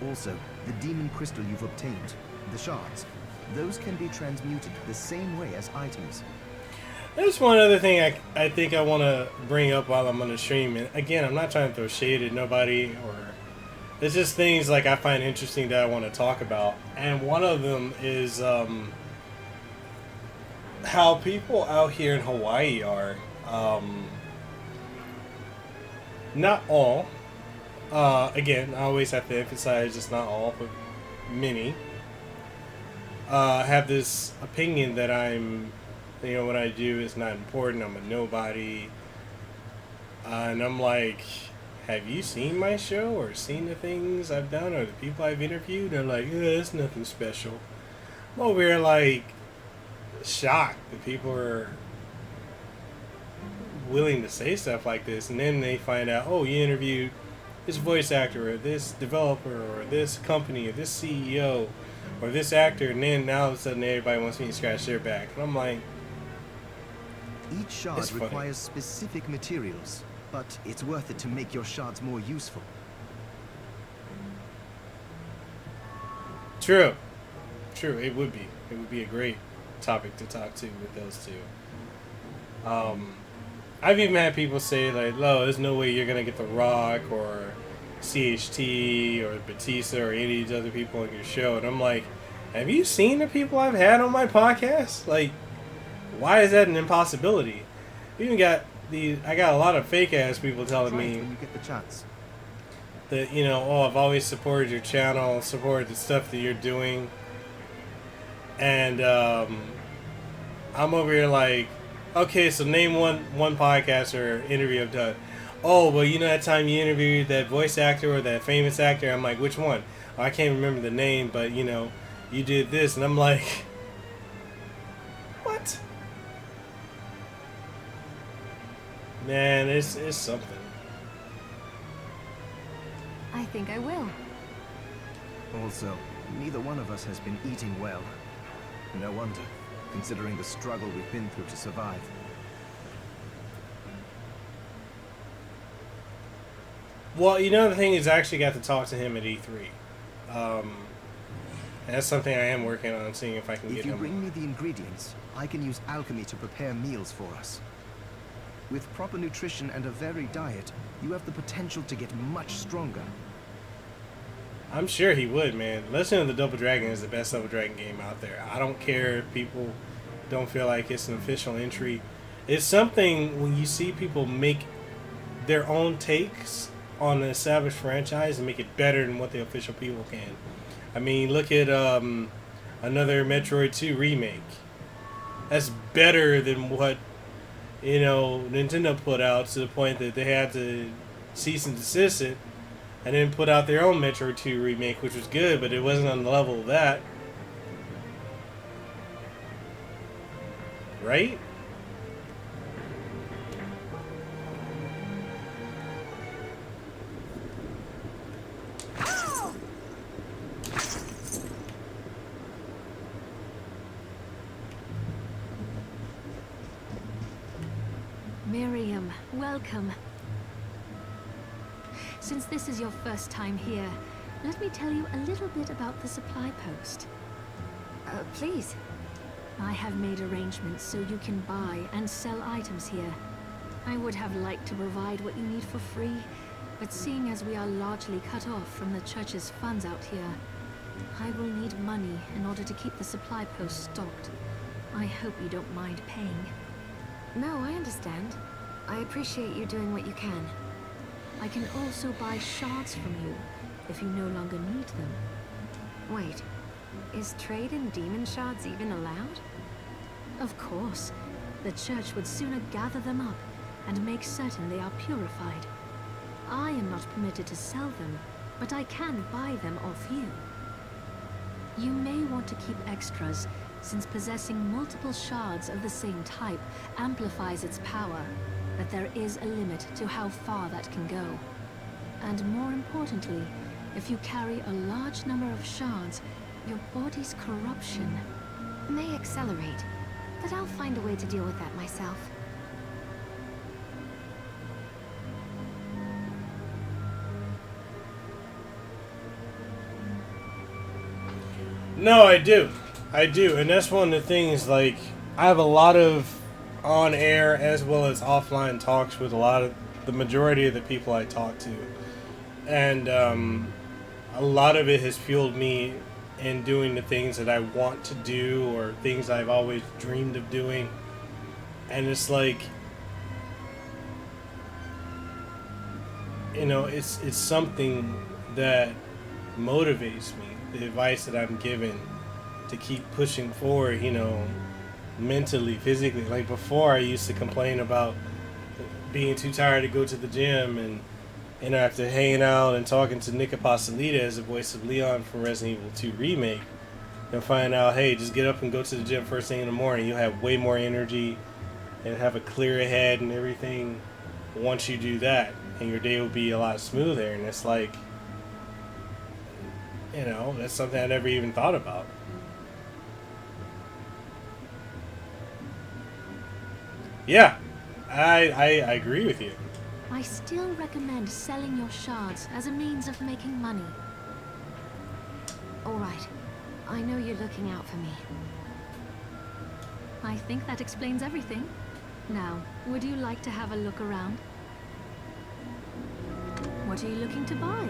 Also, the demon crystal you've obtained, the shards, those can be transmuted the same way as items. There's one other thing I think I want to bring up while I'm on the stream. And again, I'm not trying to throw shade at nobody, or it's just things like I find interesting that I want to talk about. And one of them is how people out here in Hawaii are. Not all. Again, I always have to emphasize it's not all, but many. Have this opinion that what I do is not important, I'm a nobody. And I'm like, have you seen my show or seen the things I've done or the people I've interviewed? They're like, yeah, it's nothing special. I'm over here like shocked that people are willing to say stuff like this, and then they find out, oh, you interviewed this voice actor or this developer or this company or this CEO or this actor, and then now all of a sudden everybody wants me to scratch their back. And I'm like, Each shard It's funny. requires specific materials, but it's worth it to make your shards more useful. true. True, it would be. It would be a great topic to talk to with those two. I've even had people say, like, "Lo, there's no way you're going to get The Rock or CHT or Batista or any of these other people on your show." And I'm like, have you seen the people I've had on my podcast? Like, why is that an impossibility? Even got I got a lot of fake ass people telling Try it me when you get the chance. that, you know, oh, I've always supported your channel, supported the stuff that you're doing. And I'm over here like, okay, so name one podcast or interview I've done. Oh, well, you know that time you interviewed that voice actor or that famous actor? I'm like, which one? Oh, I can't remember the name, but, you know, you did this. And I'm like, what? Man, it's something. I think I will. Also, neither one of us has been eating well. No wonder, considering the struggle we've been through to survive. Well, you know, the thing is, I actually got to talk to him at E3. That's something I am working on, seeing if I can get If you him. bring me the ingredients, I can use alchemy to prepare meals for us. With proper nutrition and a varied diet, you have the potential to get much stronger. I'm sure he would, man. Legend of the Double Dragon is the best Double Dragon game out there. I don't care if people don't feel like it's an official entry. It's something when you see people make their own takes on an established franchise and make it better than what the official people can. I mean, look at another Metroid 2 remake. That's better than what, you know, Nintendo put out, to the point that they had to cease and desist it, and then put out their own Metroid 2 remake, which was good, but it wasn't on the level of that. Right? Miriam, welcome. Since this is your first time here, let me tell you a little bit about the supply post. Please. I have made arrangements so you can buy and sell items here. I would have liked to provide what you need for free, but seeing as we are largely cut off from the church's funds out here, I will need money in order to keep the supply post stocked. I hope you don't mind paying. No, I understand. I appreciate you doing what you can. I can also buy shards from you if you no longer need them. Wait, is trade in demon shards even allowed? Of course. The church would sooner gather them up and make certain they are purified. I am not permitted to sell them, but I can buy them off you. You may want to keep extras, since possessing multiple shards of the same type amplifies its power, but there is a limit to how far that can go. And more importantly, if you carry a large number of shards, your body's corruption May accelerate, but I'll find a way to deal with that myself. No, I do. I do. And that's one of the things, like, I have a lot of on-air as well as offline talks with the majority of the people I talk to. And a lot of it has fueled me in doing the things that I want to do or things I've always dreamed of doing. And it's like, you know, it's something that motivates me. The advice that I'm given to keep pushing forward, you know, mentally, physically. Like before, I used to complain about being too tired to go to the gym, and after hanging out and talking to Nick Apostolita as the voice of Leon from Resident Evil 2 Remake, you'll find out, hey, just get up and go to the gym first thing in the morning. You'll have way more energy and have a clearer head and everything once you do that, and your day will be a lot smoother. And it's like, You know, that's something I never even thought about. Yeah, I agree with you. I still recommend selling your shards as a means of making money. All right. I know you're looking out for me. I think that explains everything. Now, would you like to have a look around? What are you looking to buy?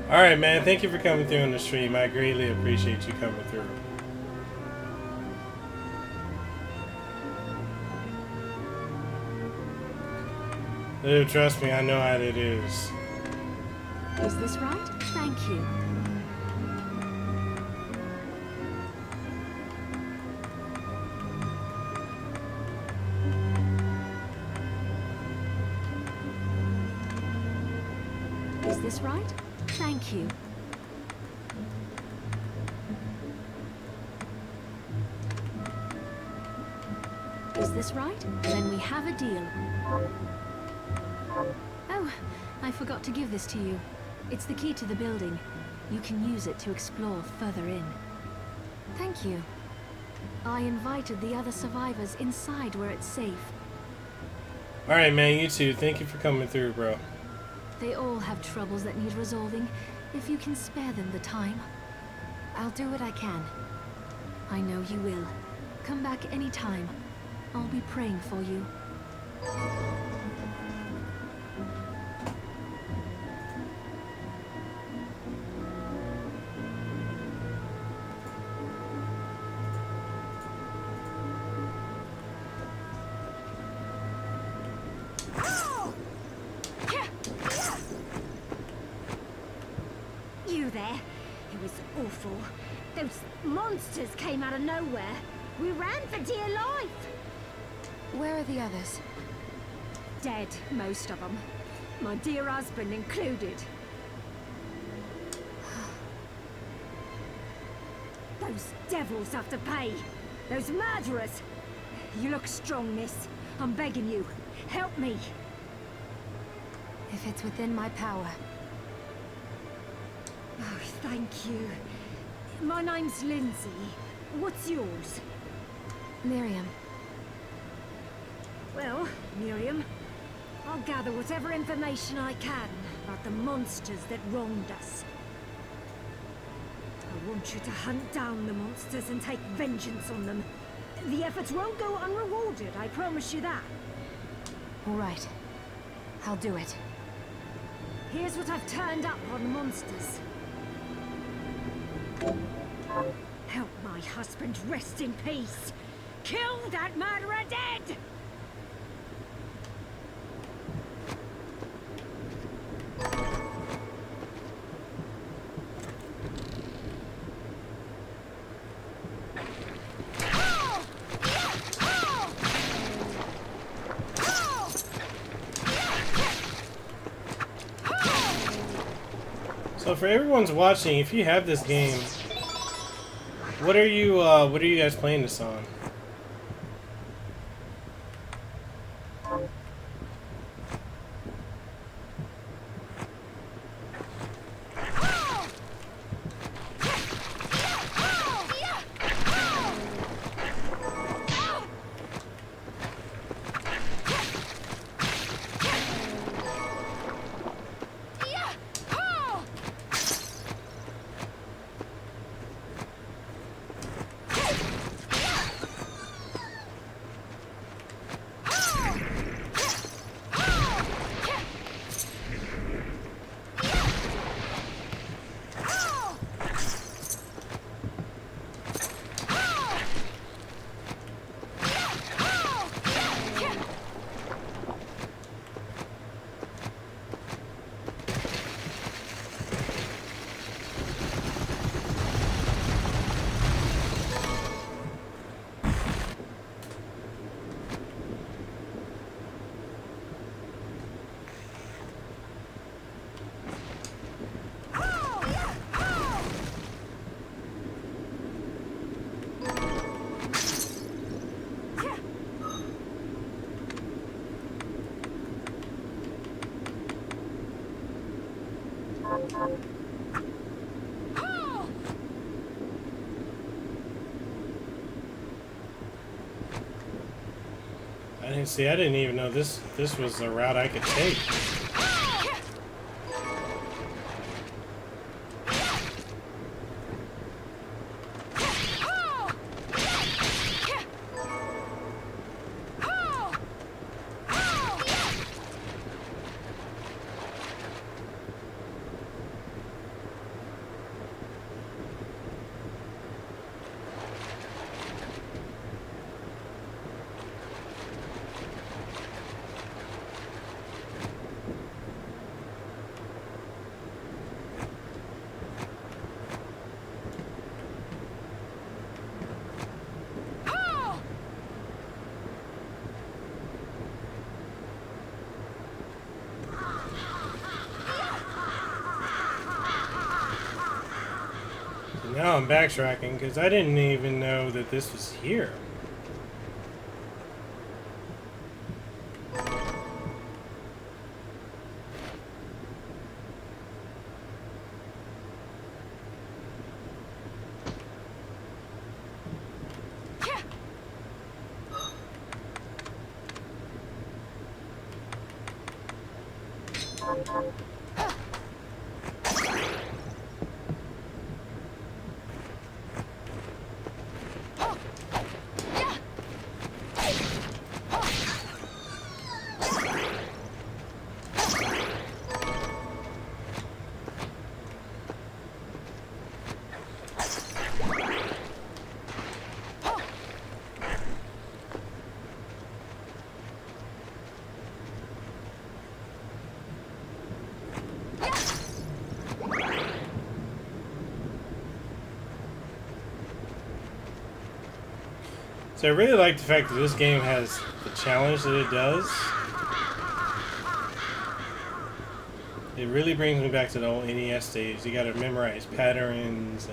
Alright, man. Thank you for coming through on the stream. I greatly appreciate you coming through. Dude, trust me, I know how it is. Is this right? Thank you. Is this right? Thank you. Is this right? Then we have a deal. Oh, I forgot to give this to you. It's the key to the building. You can use it to explore further in. Thank you. I invited the other survivors inside where it's safe. Alright, man. You too. Thank you for coming through, bro. They all have troubles that need resolving, if you can spare them the time. I'll do what I can. I know you will. Come back anytime. I'll be praying for you. You there? It was awful. Those monsters came out of nowhere. We ran for dear life. Where are the others? Dead, most of them. My dear husband included. Those devils have to pay. Those murderers. You look strong, miss. I'm begging you. Help me. If it's within my power. Oh, thank you. My name's Lindsay. What's yours? Miriam. Well, Miriam, I'll gather whatever information I can about the monsters that wronged us. I want you to hunt down the monsters and take vengeance on them. The efforts won't go unrewarded, I promise you that. All right. I'll do it. Here's what I've turned up on the monsters. Help my husband rest in peace. Kill that murderer dead! So for everyone's watching, if you have this game, what are you guys playing this on? And see, I didn't even know this was a route I could take. Now I'm backtracking because I didn't even know that this was here. So I really like the fact that this game has the challenge that it does. It really brings me back to the old NES days. You gotta memorize patterns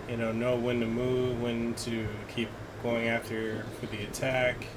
and, you know when to move, when to keep going after for the attack.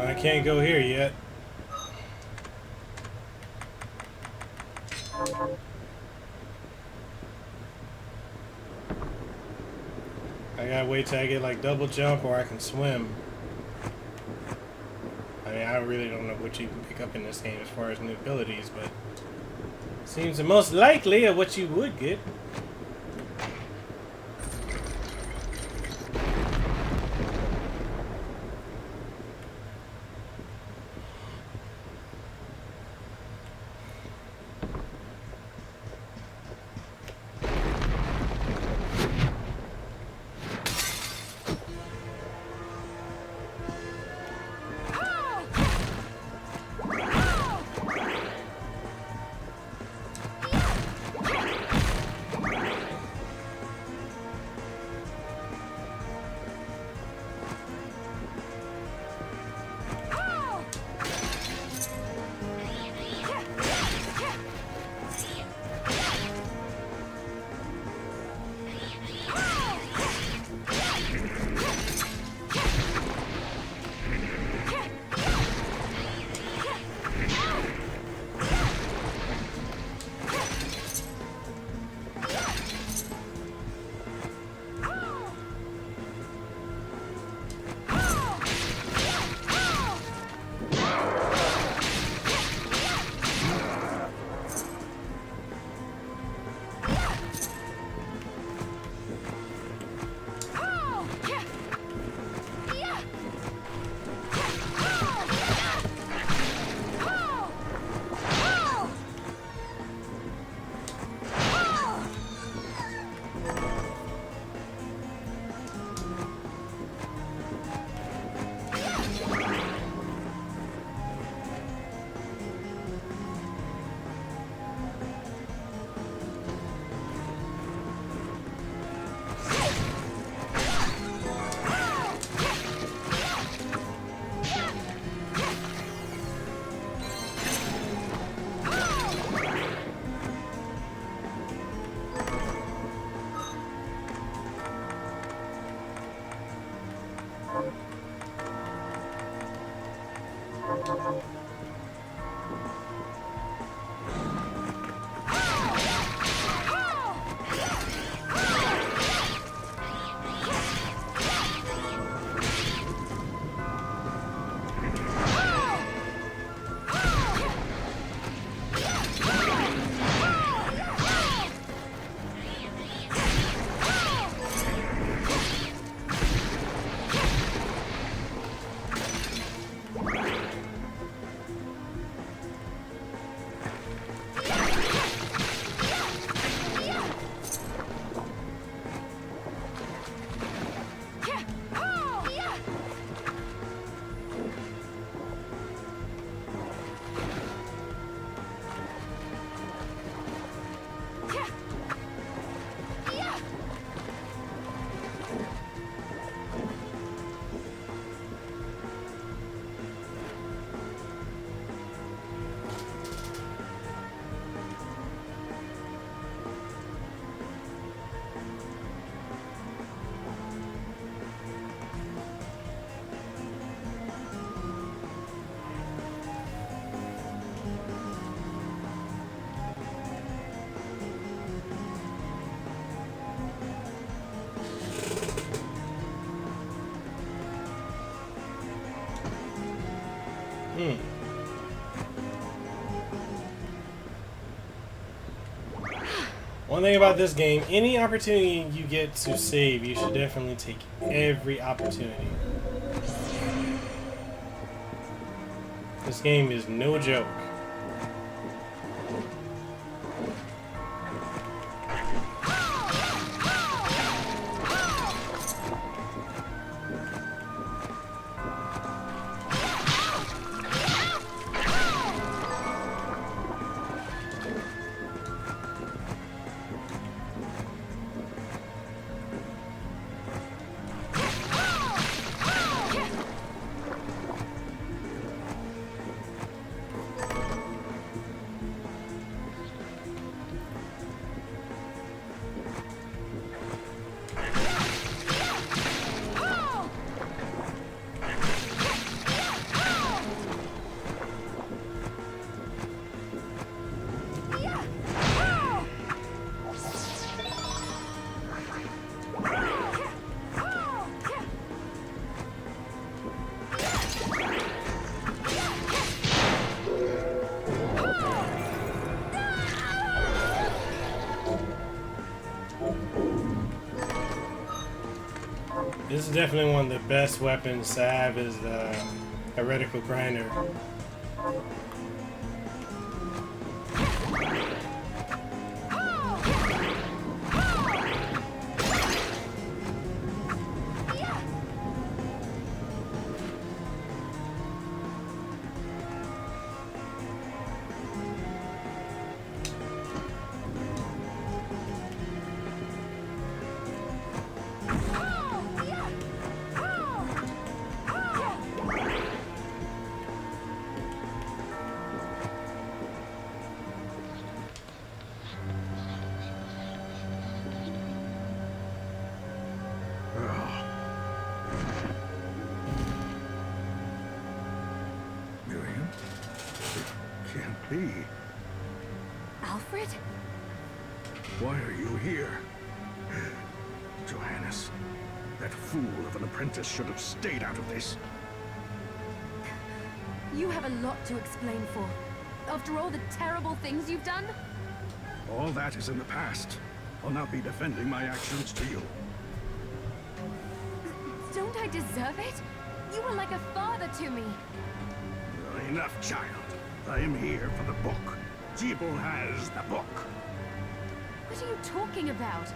I can't go here yet. I gotta wait till I get like double jump or I can swim. I mean, I really don't know what you can pick up in this game as far as new abilities, but seems the most likely of what you would get. One thing about this game, any opportunity you get to save, you should definitely take every opportunity. This game is no joke. This is definitely one of the best weapons to have is the heretical grinder. Be. Alfred? Why are you here? Johannes, that fool of an apprentice should have stayed out of this. You have a lot to explain for. After all the terrible things you've done? All that is in the past. I'll not be defending my actions to you. Don't I deserve it? You were like a father to me. Enough, child. I am here for the book. Jeeble has the book. What are you talking about?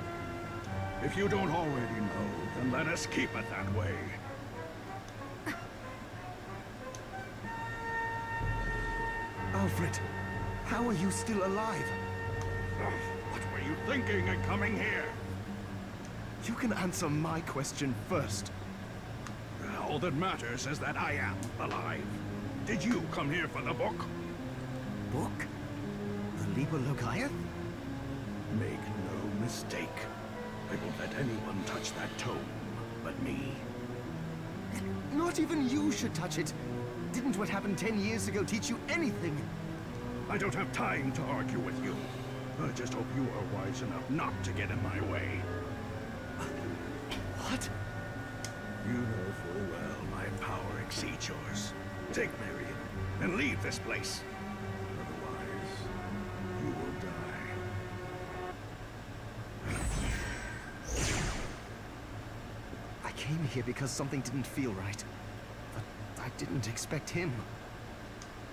If you don't already know, then let us keep it that way. Alfred, how are you still alive? What were you thinking in coming here? You can answer my question first. All that matters is that I am alive. Did you come here for the book? Book? The Liber Logaeth? Make no mistake. I won't let anyone touch that tome but me. Not even you should touch it. Didn't what happened 10 years ago teach you anything? I don't have time to argue with you. I just hope you are wise enough not to get in my way. What? You know full well my power exceeds yours. Take Marion and leave this place. Otherwise, you will die. I came here because something didn't feel right. But I didn't expect him.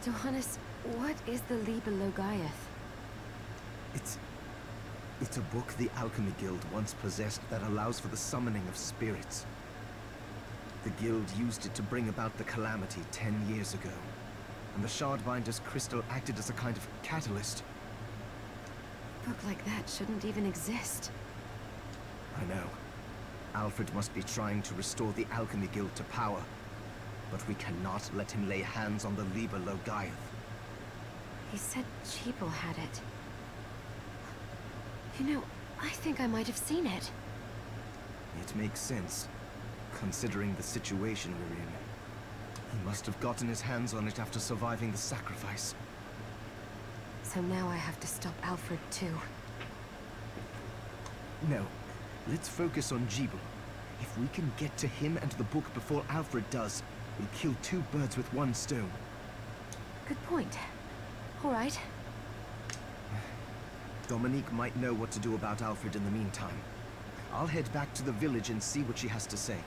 Johannes, what is the Liber Logaeth? It's a book the Alchemy Guild once possessed that allows for the summoning of spirits. The Guild used it to bring about the calamity 10 years ago, and the Shardbinder's crystal acted as a kind of catalyst. A book like that shouldn't even exist. I know. Alfred must be trying to restore the Alchemy Guild to power, but we cannot let him lay hands on the Liber Logaeth. He said Jeeble had it. You know, I think I might have seen it. It makes sense, considering the situation we're in. He must have gotten his hands on it after surviving the sacrifice. So now I have to stop Alfred too. No, let's focus on Jeeble. If we can get to him and the book before Alfred does, we'll kill two birds with one stone. Good point. All right. Dominique might know what to do about Alfred in the meantime. I'll head back to the village and see what she has to say.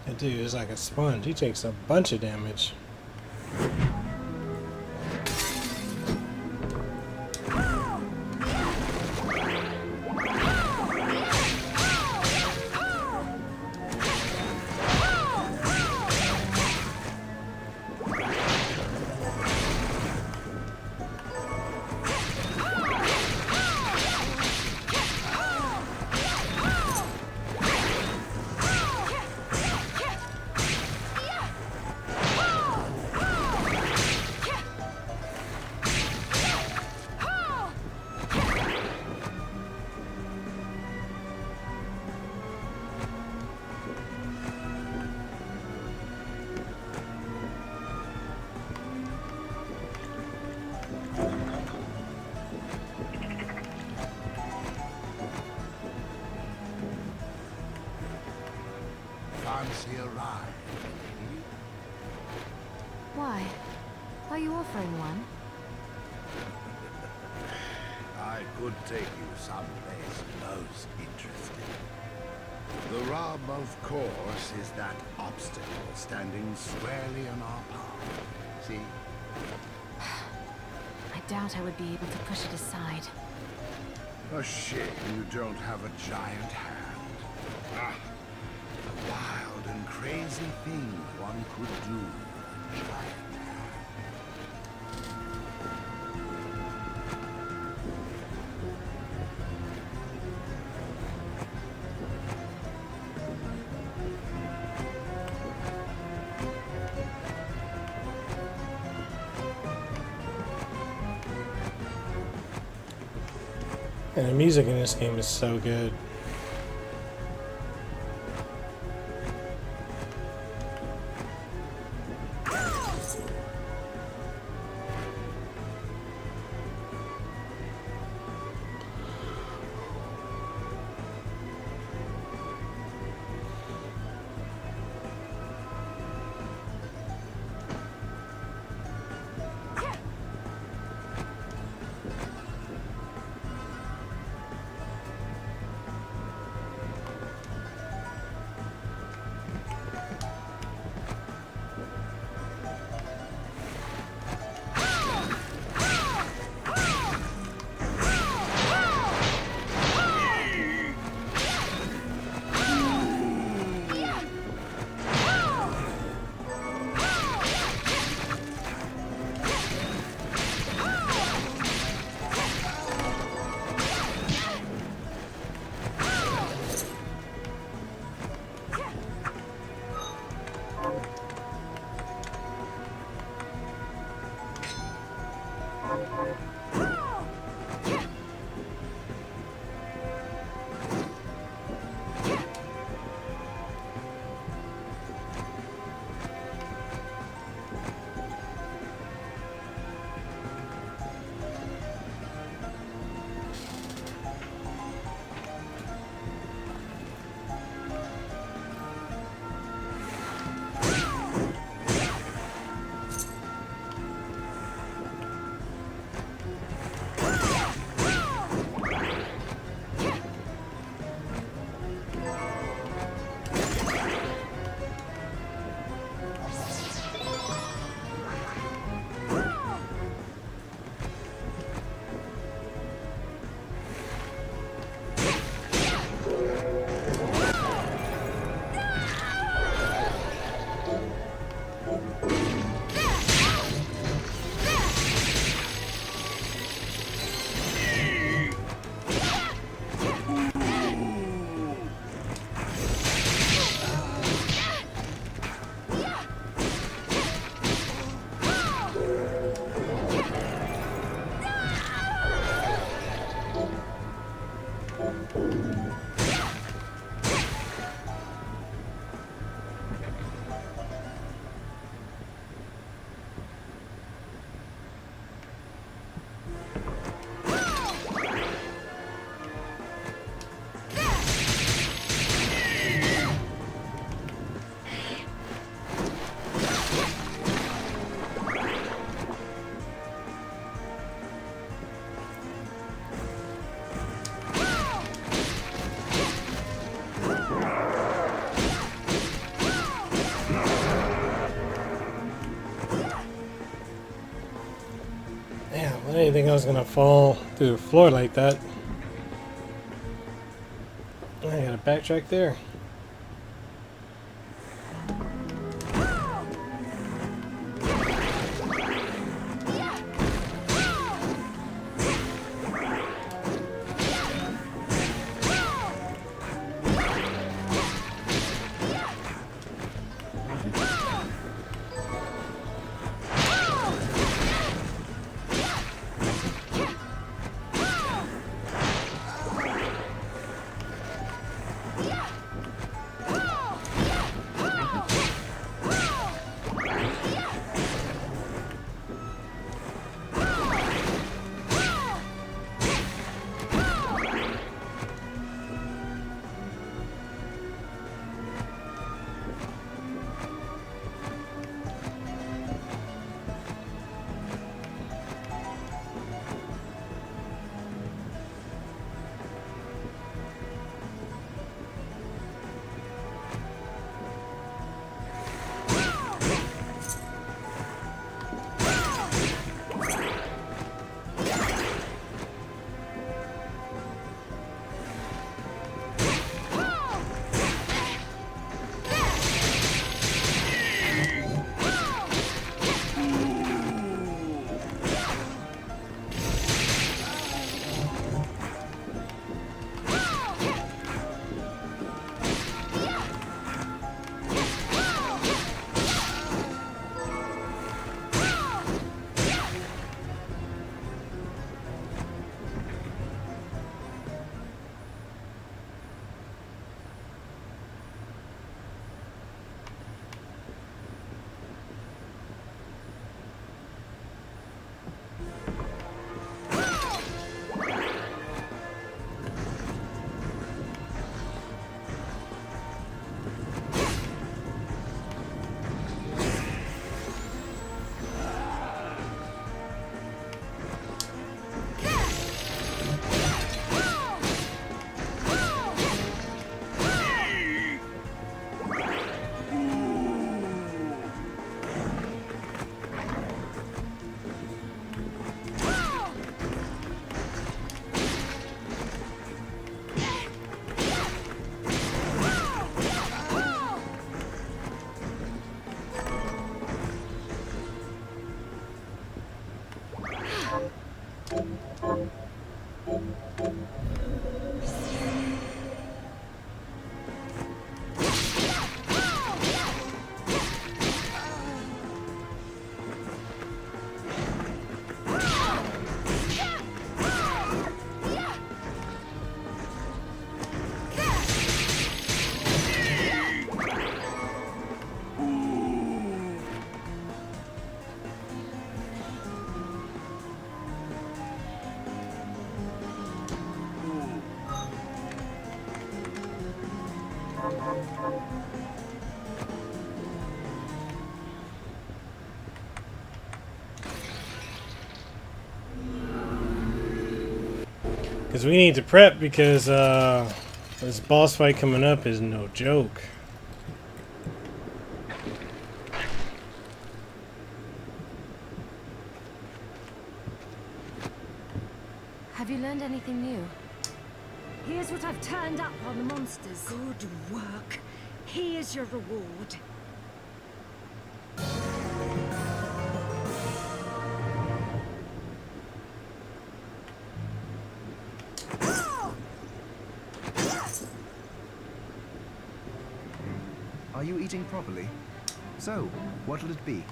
That dude is like a sponge. He takes a bunch of damage. Fancy a ride, lady? Why? Are you offering one? I could take you someplace most interesting. The rub, of course, is that obstacle standing squarely in our path. See? I doubt I would be able to push it aside. A shame you don't have a giant hand. Ah, the wild and crazy things one could do with a giant hand. And the music in this game is so good. think I was gonna fall through the floor like that. I gotta backtrack there. Because we need to prep because this boss fight coming up is no joke. Have you learned anything new? Here's what I've turned up on the monsters. Good work. Here's your reward. Are you eating properly? So, what'll it be?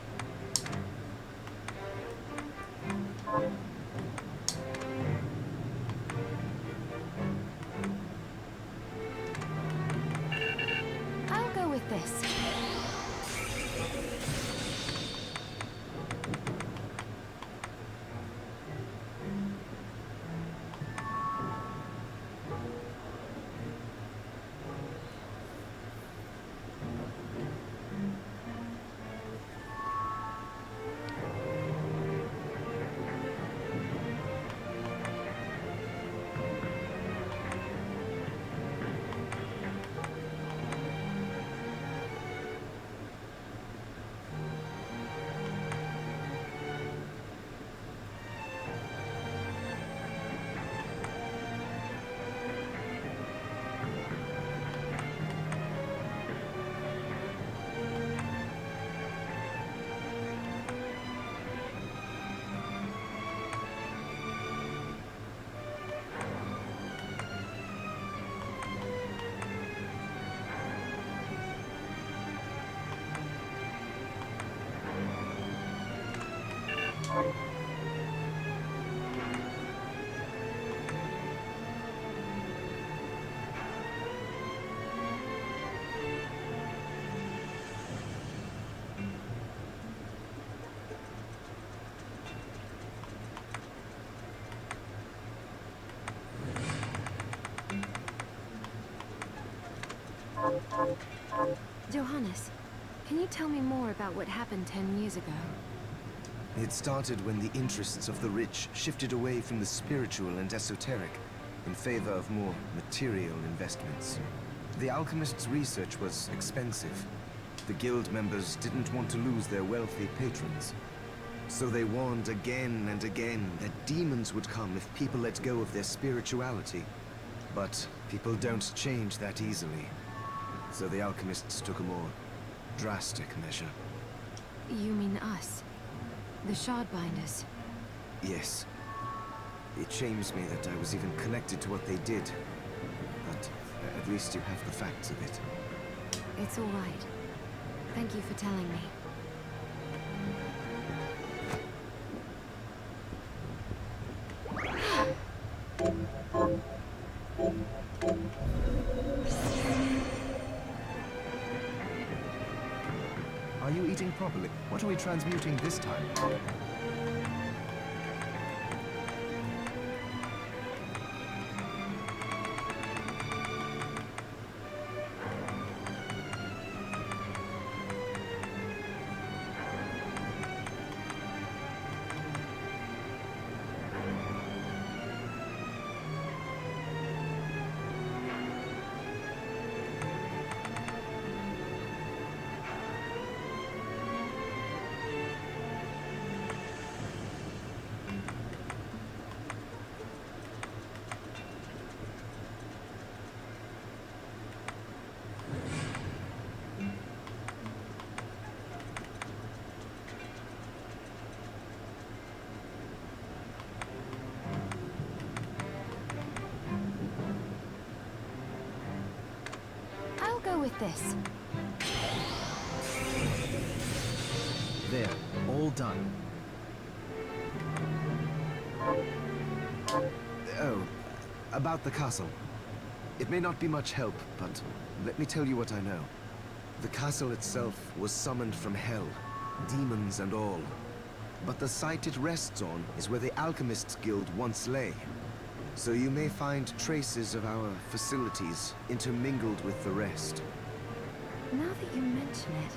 I'll go with this. Johannes, can you tell me more about what happened 10 years ago? It started when the interests of the rich shifted away from the spiritual and esoteric in favor of more material investments. The alchemists' research was expensive. The guild members didn't want to lose their wealthy patrons. So they warned again and again that demons would come if people let go of their spirituality. But people don't change that easily. So the alchemists took a more drastic measure. You mean us? The Shardbinders? Yes. It shames me that I was even connected to what they did. But at least you have the facts of it. It's all right. Thank you for telling me. Are you eating properly? What are we transmuting this time? I'll go with this. There, all done. Oh, about the castle. It may not be much help, but let me tell you what I know. The castle itself was summoned from hell, demons and all. But the site it rests on is where the Alchemists Guild once lay. So you may find traces of our facilities intermingled with the rest. Now that you mention it,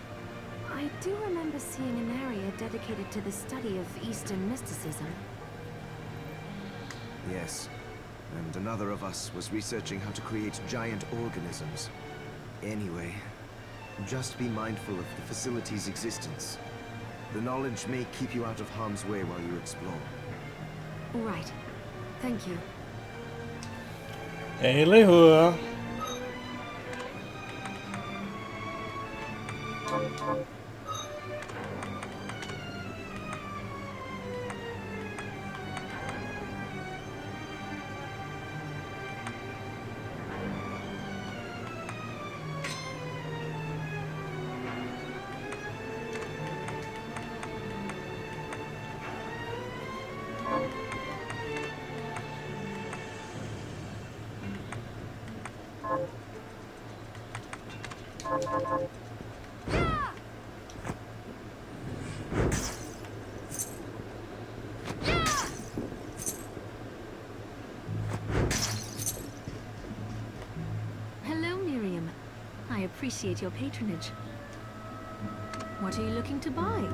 I do remember seeing an area dedicated to the study of Eastern mysticism. Yes, and another of us was researching how to create giant organisms. Anyway, just be mindful of the facility's existence. The knowledge may keep you out of harm's way while you explore. All right. Thank you. Hey, Lehua. Hello, Miriam. I appreciate your patronage. What are you looking to buy?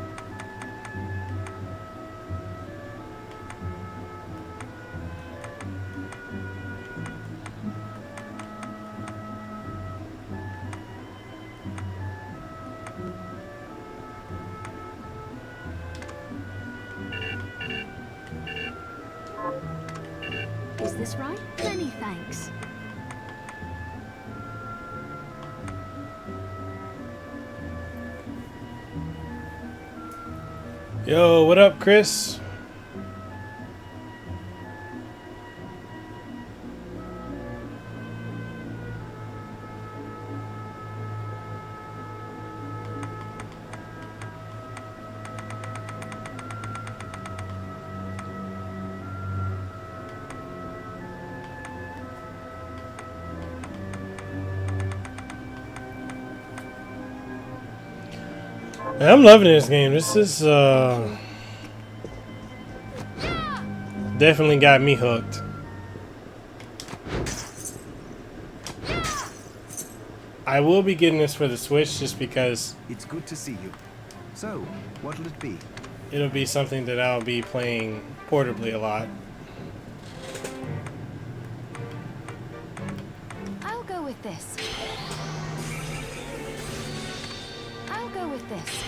Is this right? Many thanks. Yo, what up, Chris? I'm loving this game. This is definitely got me hooked. I will be getting this for the Switch just because It's good to see you. So, what'll it be? it'll be something that I'll be playing portably a lot. I'll go with this. I'll go with this.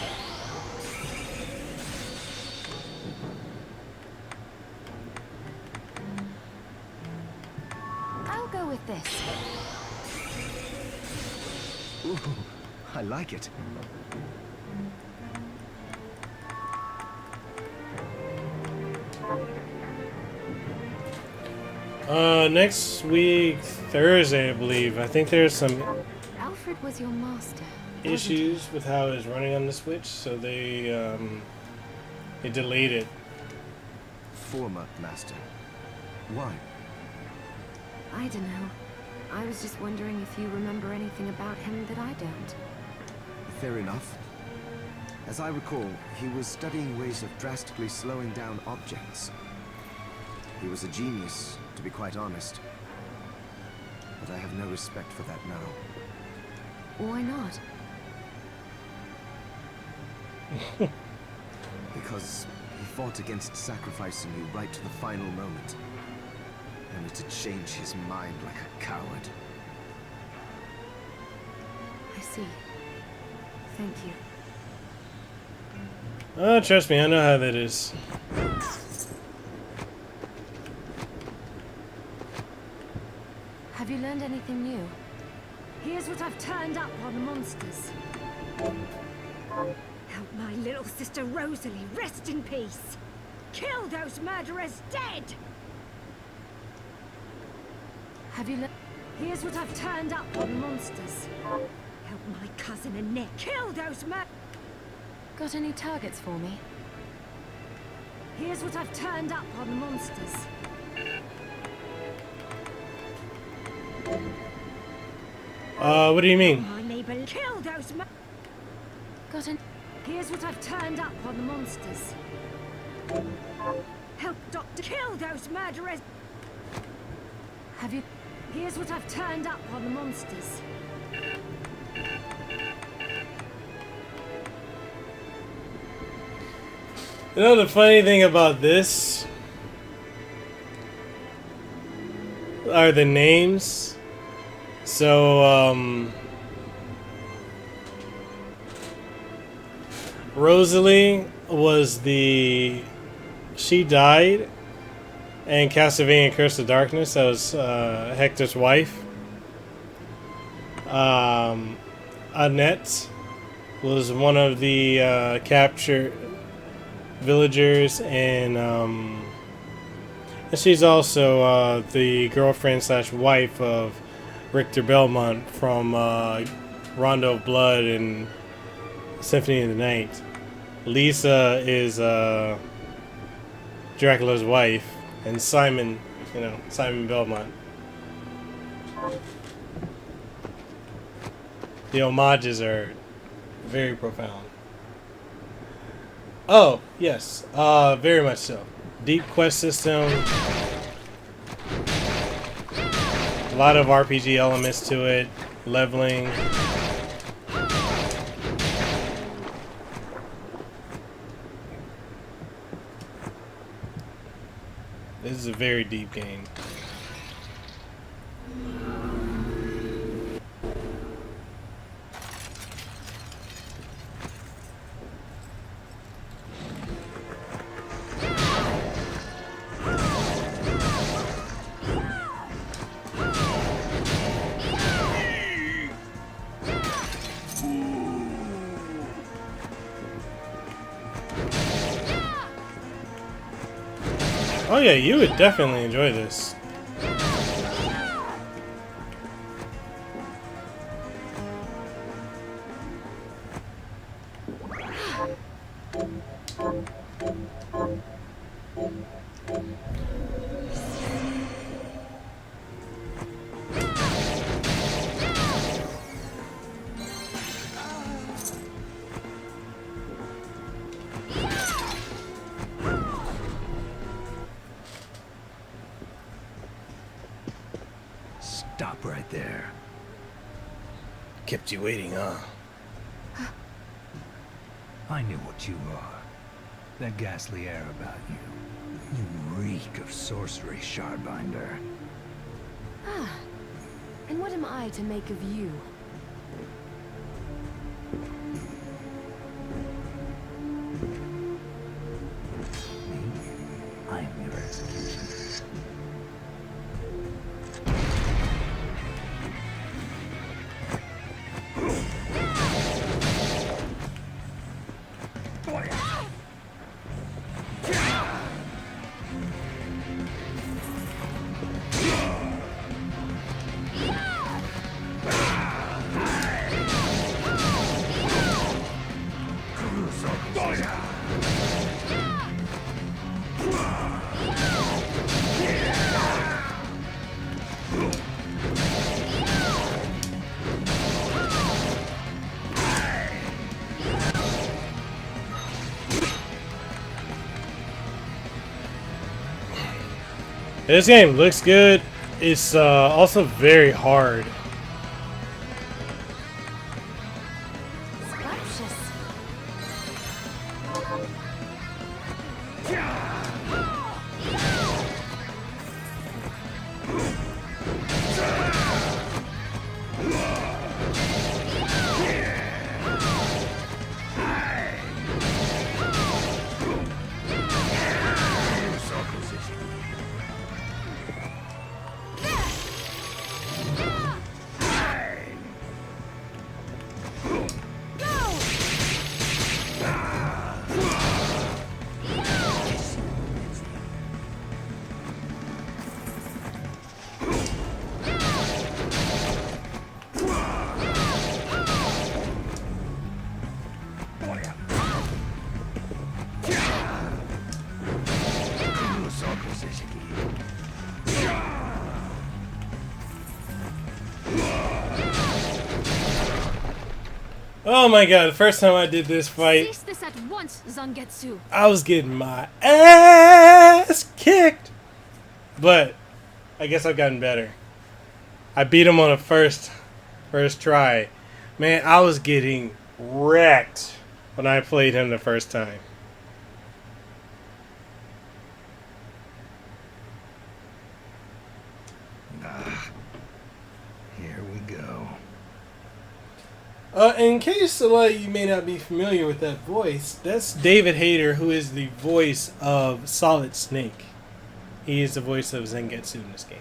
I'll go with this. Ooh, I like it. Next week, Thursday, I believe. I think there's some Alfred was your master. issues with how it's running on the Switch, so they delayed it. Former master. Why? I don't know. I was just wondering if you remember anything about him that I don't. Fair enough. As I recall, he was studying ways of drastically slowing down objects. He was a genius, to be quite honest. But I have no respect for that now. Why not? Because he fought against sacrificing you right to the final moment. Only to change his mind like a coward. I see. Thank you. Oh, trust me, I know how that is. Have you learned anything new? Here's what I've turned up on the monsters. Help my little sister Rosalie rest in peace. Kill those murderers dead! Have you learned? Here's what I've turned up on the monsters. Help my cousin Annette kill those Got any targets for me? Here's what I've turned up on the monsters. What do you mean? My neighbor kill those Got an... Here's what I've turned up on the monsters. Help Doctor kill those murderers. Have you... Here's what I've turned up on the monsters. You know the funny thing about this are the names. So, Rosalie was she died in Castlevania Curse of Darkness. That was Hector's wife. Annette was one of the captured villagers, and she's also the girlfriend / wife of Richter Belmont from Rondo of Blood and Symphony of the Night. Lisa is Dracula's wife, and Simon, Simon Belmont. The homages are very profound. Oh, yes, very much so. Deep quest system. A lot of RPG elements to it. Leveling. This is a very deep game. Oh yeah, you would definitely enjoy this. Stop right there. Kept you waiting, huh? I knew what you are. That ghastly air about you. You reek of sorcery, Shardbinder. Ah. And what am I to make of you? Me? I am your executioner. This game looks good. It's also very hard. Scrumptious. Oh my god, the first time I did this fight, Cease this at once, Zangetsu. I was getting my ass kicked. But I guess I've gotten better. I beat him on a first try. Man, I was getting wrecked when I played him the first time. Here we go. In case a lot of you may not be familiar with that voice, that's David Hayter, who is the voice of Solid Snake. He is the voice of Zangetsu in this game.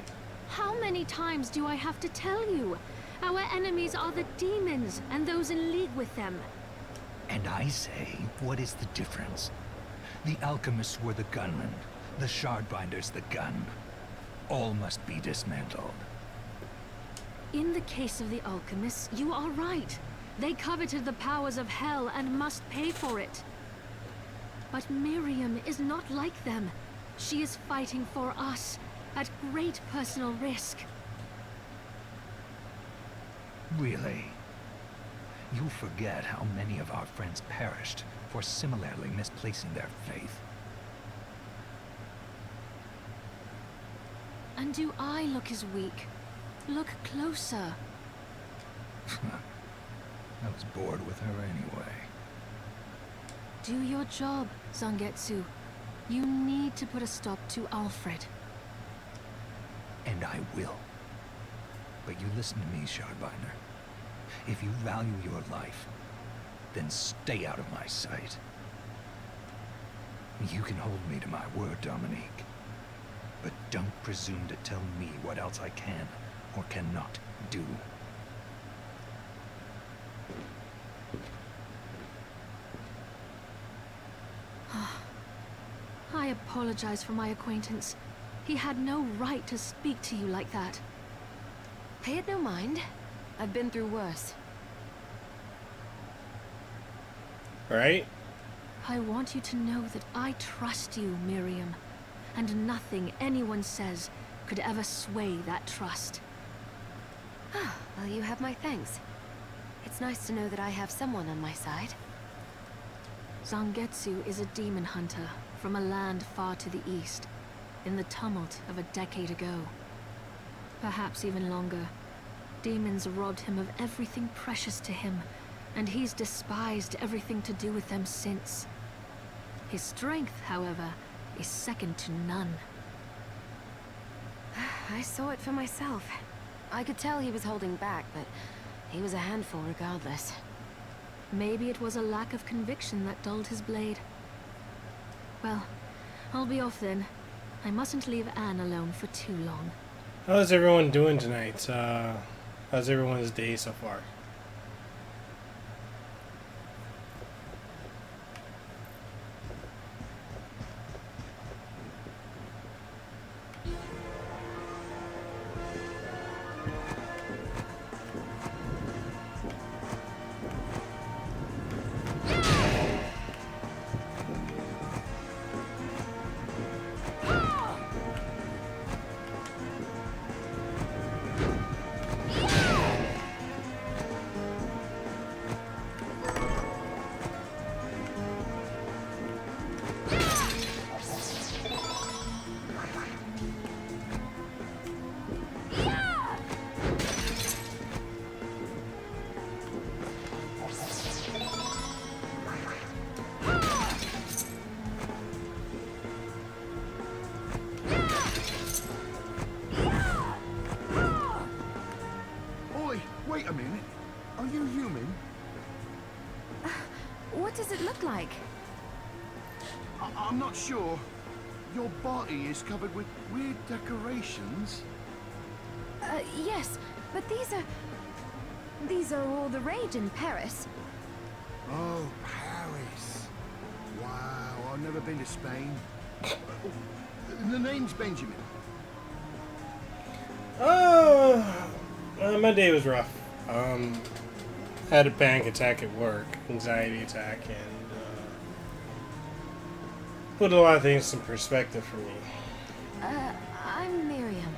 How many times do I have to tell you? Our enemies are the demons and those in league with them. And I say, what is the difference? The alchemists were the gunmen, the Shardbinders the gun. All must be dismantled. In the case of the alchemists, you are right. They coveted the powers of hell and must pay for it. But Miriam is not like them. She is fighting for us, at great personal risk. Really? You forget how many of our friends perished for similarly misplacing their faith. And do I look as weak? Look closer. I was bored with her anyway. Do your job, Zangetsu. You need to put a stop to Alfred. And I will. But you listen to me, Shardbinder. If you value your life, then stay out of my sight. You can hold me to my word, Dominique. But don't presume to tell me what else I can or cannot do. I apologize for my acquaintance. He had no right to speak to you like that. Pay it no mind. I've been through worse. Right? I want you to know that I trust you, Miriam. And nothing anyone says could ever sway that trust. Well, you have my thanks. It's nice to know that I have someone on my side. Zangetsu is a demon hunter from a land far to the east, in the tumult of a decade ago. Perhaps even longer. demons robbed him of everything precious to him, and he's despised everything to do with them since. His strength, however, is second to none. I saw it for myself. I could tell he was holding back, but he was a handful regardless. Maybe it was a lack of conviction that dulled his blade. Well, I'll be off then. I mustn't leave Anne alone for too long. How's everyone doing tonight? How's everyone's day so far? Wait a minute. Are you human? What does it look like? I'm not sure. Your body is covered with weird decorations. Yes, but these are all the rage in Paris. Oh, Paris. Wow, I've never been to Spain. The name's Benjamin. My day was rough. Had a panic attack at work, anxiety attack, and put a lot of things in perspective for me. I'm Miriam.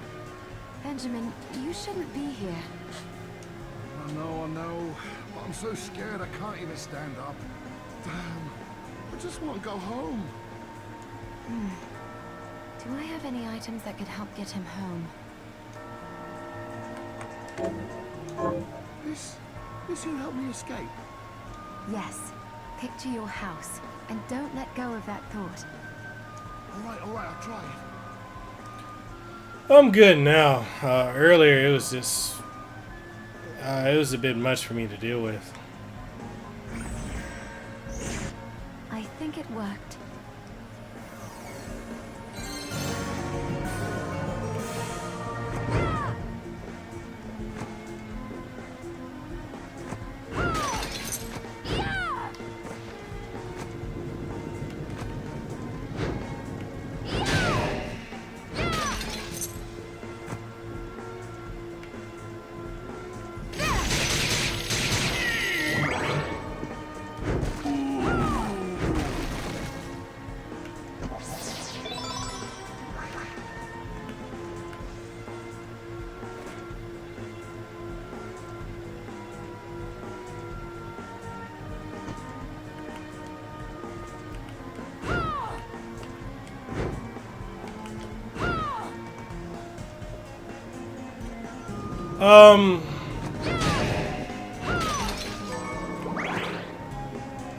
Benjamin, you shouldn't be here. I know. But I'm so scared I can't even stand up. Damn. I just want to go home. Do I have any items that could help get him home? This will help me escape. Yes. Picture your house, and don't let go of that thought. All right, I'll try it. I'm good now. Earlier it was just, it was a bit much for me to deal with. I think it worked.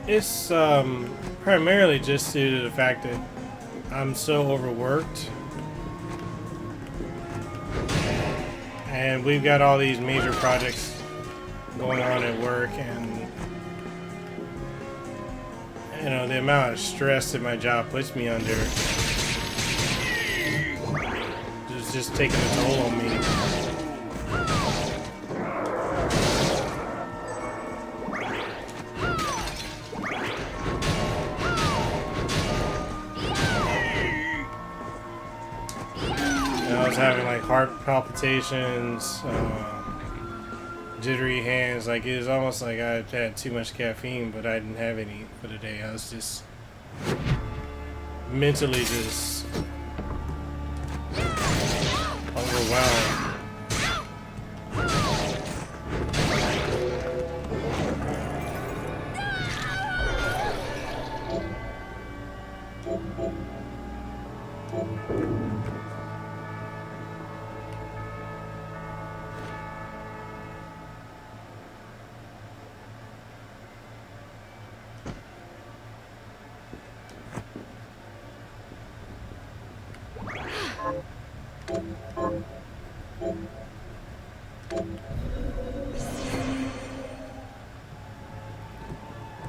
It's primarily just due to the fact that I'm so overworked, and we've got all these major projects going on at work, and you know, the amount of stress that my job puts me under is just taking a toll on me. Having like heart palpitations, jittery hands. Like it was almost like I had too much caffeine, but I didn't have any for the day. I was just mentally just overwhelmed.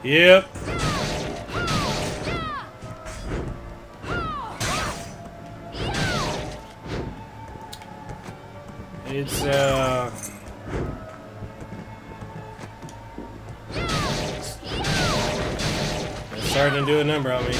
Yep. It's starting to do a number on me.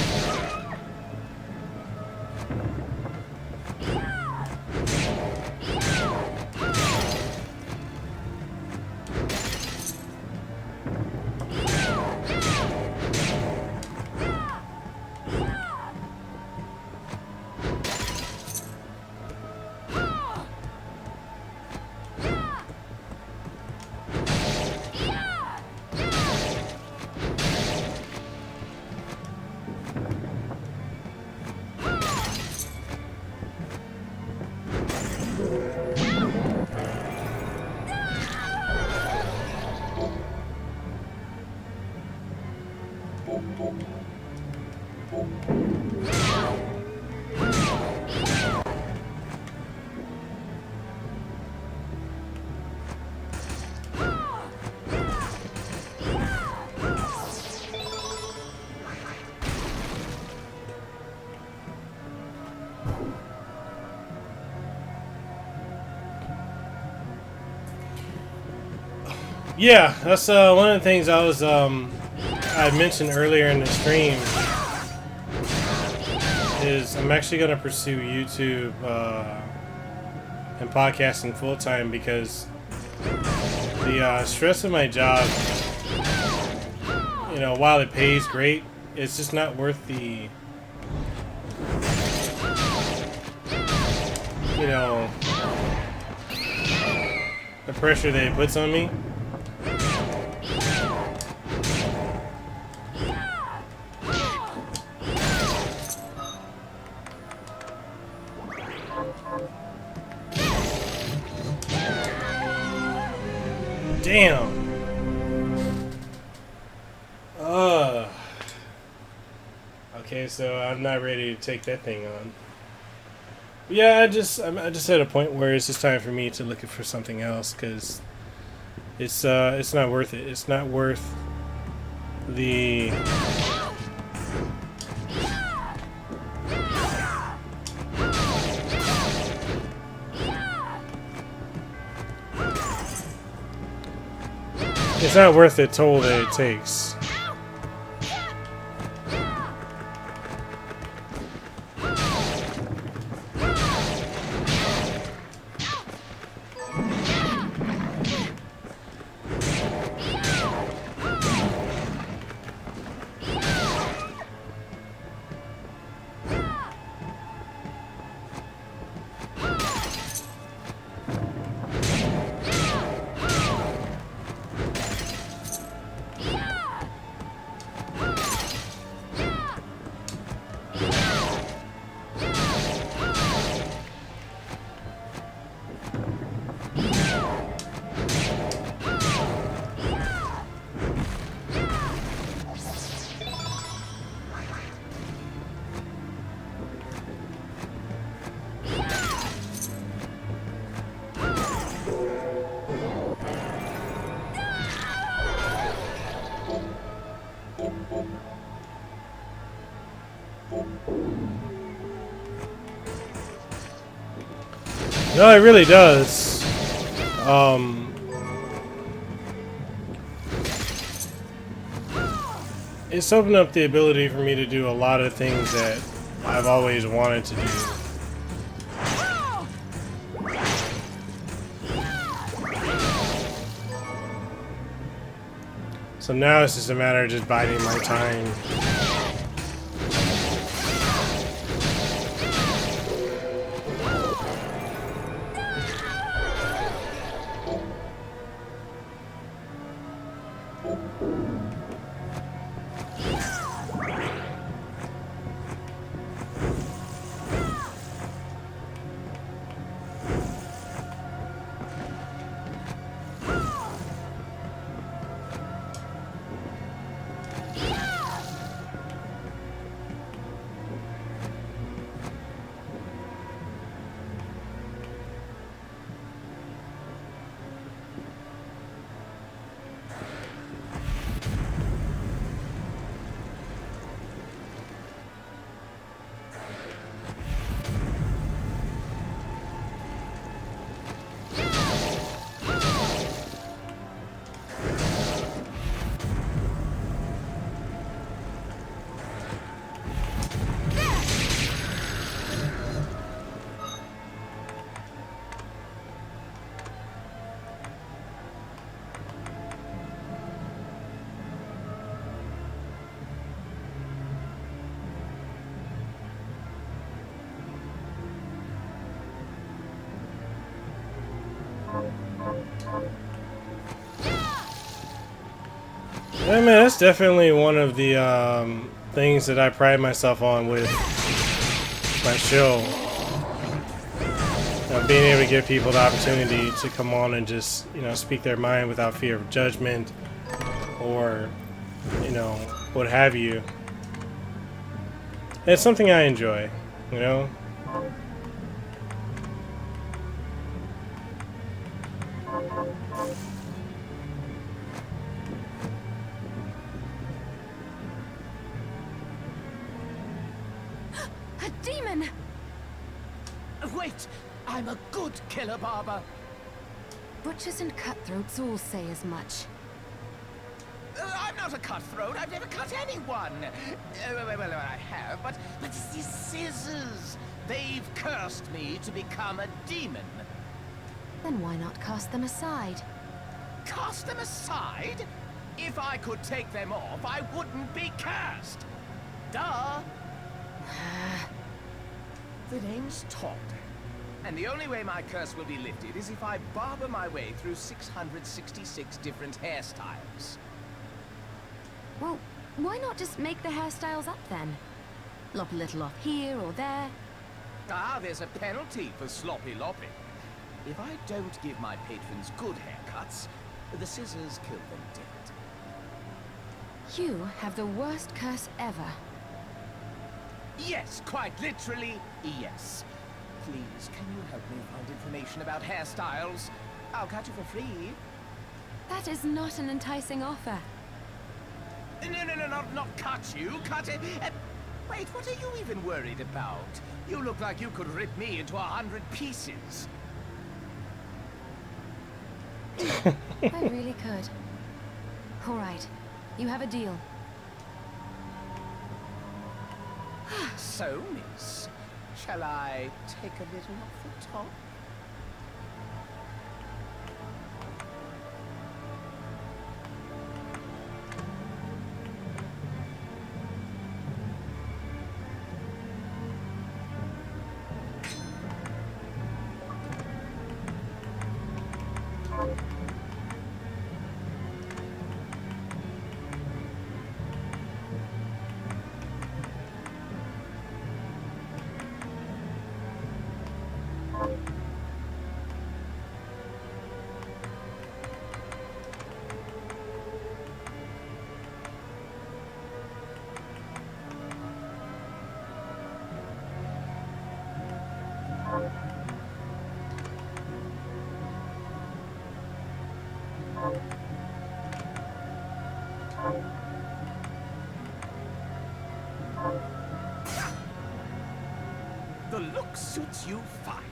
Yeah, that's one of the things I mentioned earlier in the stream is I'm actually going to pursue YouTube and podcasting full time because the stress of my job, you know, while it pays great, it's just not worth the, you know, the pressure that it puts on me. Damn. Okay, so I'm not ready to take that thing on. Yeah, I just at a point where it's just time for me to look for something else because it's not worth it. It's not worth the It's not worth the toll that it takes. No, it really does. It's opened up the ability for me to do a lot of things that I've always wanted to do. So now it's just a matter of just biding my time. Yeah, man, that's definitely one of the things that I pride myself on with my show. Being able to give people the opportunity to come on and just, you know, speak their mind without fear of judgment or, you know, what have you. It's something I enjoy, you know. A demon! Wait! I'm a good killer, Barber! Butchers and cutthroats all say as much. I'm not a cutthroat. I've never cut anyone. Well, I have, but these scissors. They've cursed me to become a demon. Then why not cast them aside? Cast them aside? If I could take them off, I wouldn't be cursed. Duh. The name's Todd. And the only way my curse will be lifted is if I barber my way through 666 different hairstyles. Well, why not just make the hairstyles up then? Lop a little off here or there. Ah, there's a penalty for sloppy lopping. If I don't give my patrons good haircuts, the scissors kill them dead. You have the worst curse ever. Yes, quite literally, yes. Please, can you help me find information about hairstyles? I'll cut you for free. That is not an enticing offer. No, not cut you, cut it. Wait, what are you even worried about? You look like you could rip me into 100 pieces. I really could. All right, you have a deal. So, miss, shall I take a little off the top? The look suits you fine.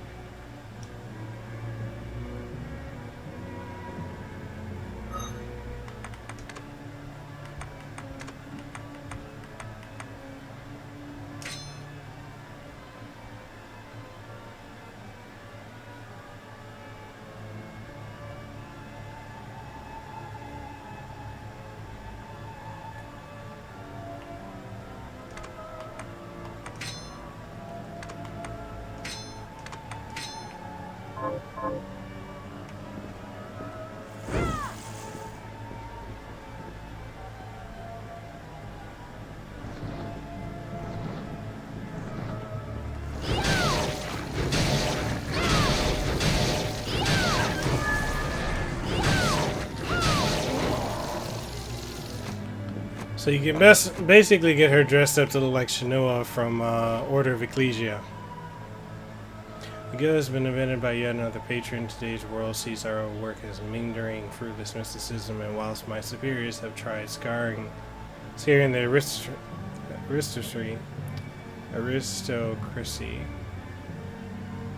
So you can basically get her dressed up to look like Kasanova from Order of Ecclesia. The guild has been invented by yet another patron. Today's world sees our work as meandering fruitless mysticism, and whilst my superiors have tried scaring the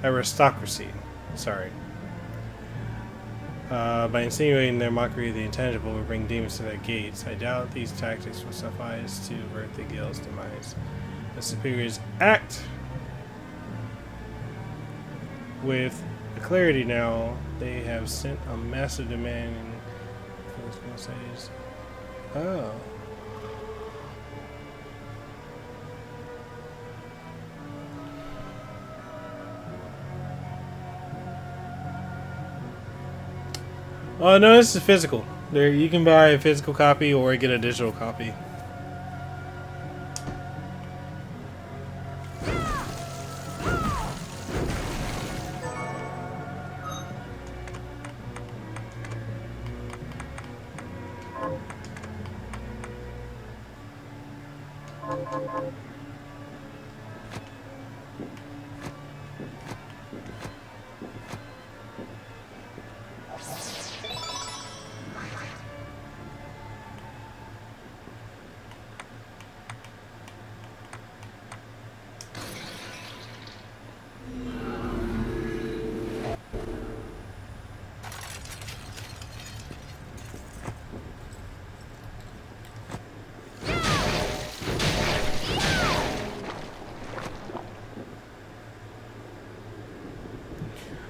aristocracy, sorry. By insinuating their mockery of the intangible will bring demons to their gates. I doubt these tactics will suffice to avert the guild's demise. The superiors act with clarity now. They have sent a massive demand in oh. Oh no, this is physical. There, you can buy a physical copy or get a digital copy.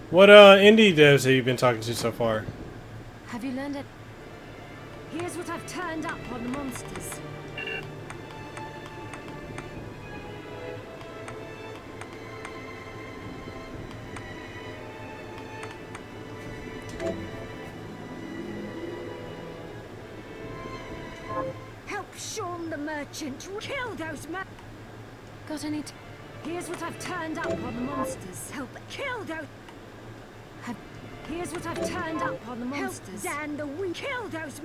What indie devs have you been talking to so far? Have you learned it? Here's what I've turned up on the monsters. Help Sean the merchant kill those Got any? Here's what I've turned up on the monsters. Help kill those. Here's what I've turned up on the monsters. Help Dan the weak. Kill those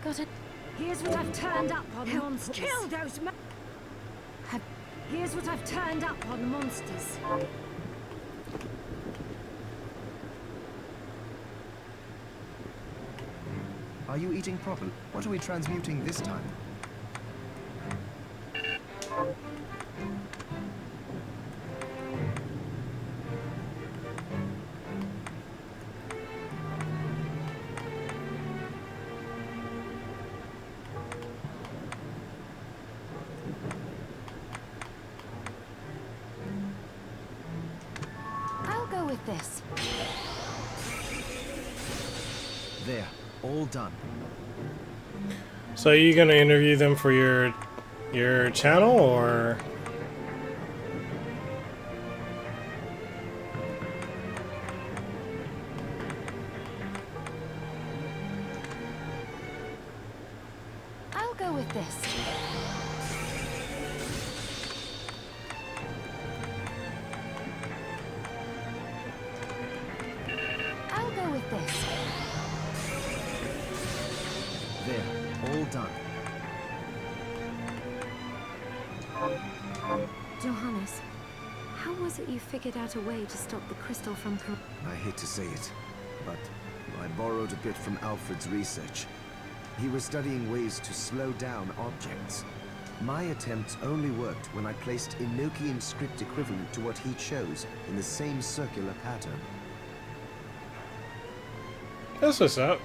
Got it. Here's what I've turned up on the monsters. Kill those Here's what I've turned up on the monsters. Are you eating properly? What are we transmuting this time? I'll go with this. There, all done. So are you gonna interview them for your channel, or? I'll go with this. I'll go with this. There, all done. Johannes, how was it you figured out a way to stop the crystal from I hate to say it, but I borrowed a bit from Alfred's research. He was studying ways to slow down objects. My attempts only worked when I placed Enochian script equivalent to what he chose in the same circular pattern. That's what's up.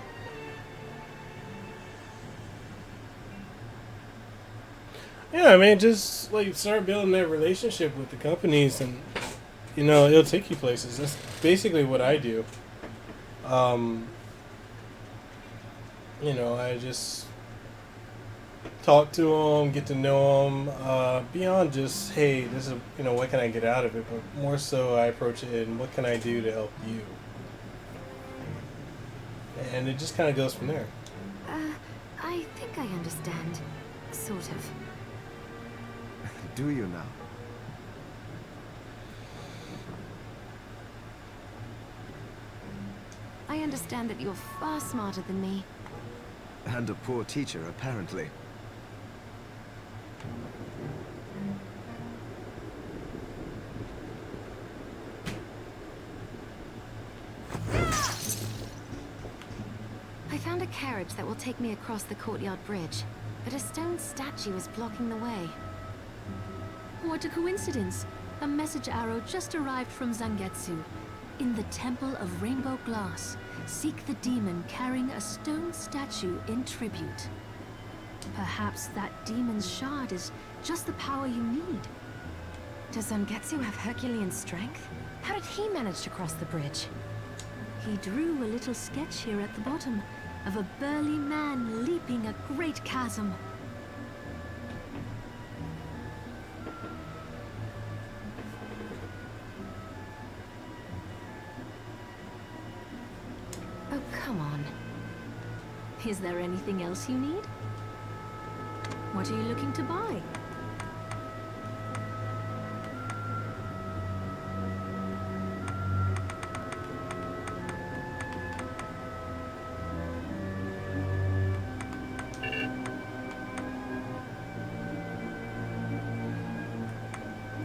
Yeah, I mean, just like start building that relationship with the companies, and you know, it'll take you places. That's basically what I do. You know, I just talk to them, get to know them, beyond just, hey, this is, you know, what can I get out of it, but more so I approach it and what can I do to help you? And it just kind of goes from there. I think I understand. Sort of. Do you now? I understand that you're far smarter than me. And a poor teacher, apparently. I found a carriage that will take me across the courtyard bridge, but a stone statue is blocking the way. What a coincidence! A message arrow just arrived from Zangetsu. In the Temple of Rainbow Glass, seek the demon carrying a stone statue in tribute. Perhaps that demon's shard is just the power you need. Does Zangetsu have Herculean strength? How did he manage to cross the bridge? He drew a little sketch here at the bottom of a burly man leaping a great chasm. Oh, come on. Is there anything else you need? What are you looking to buy?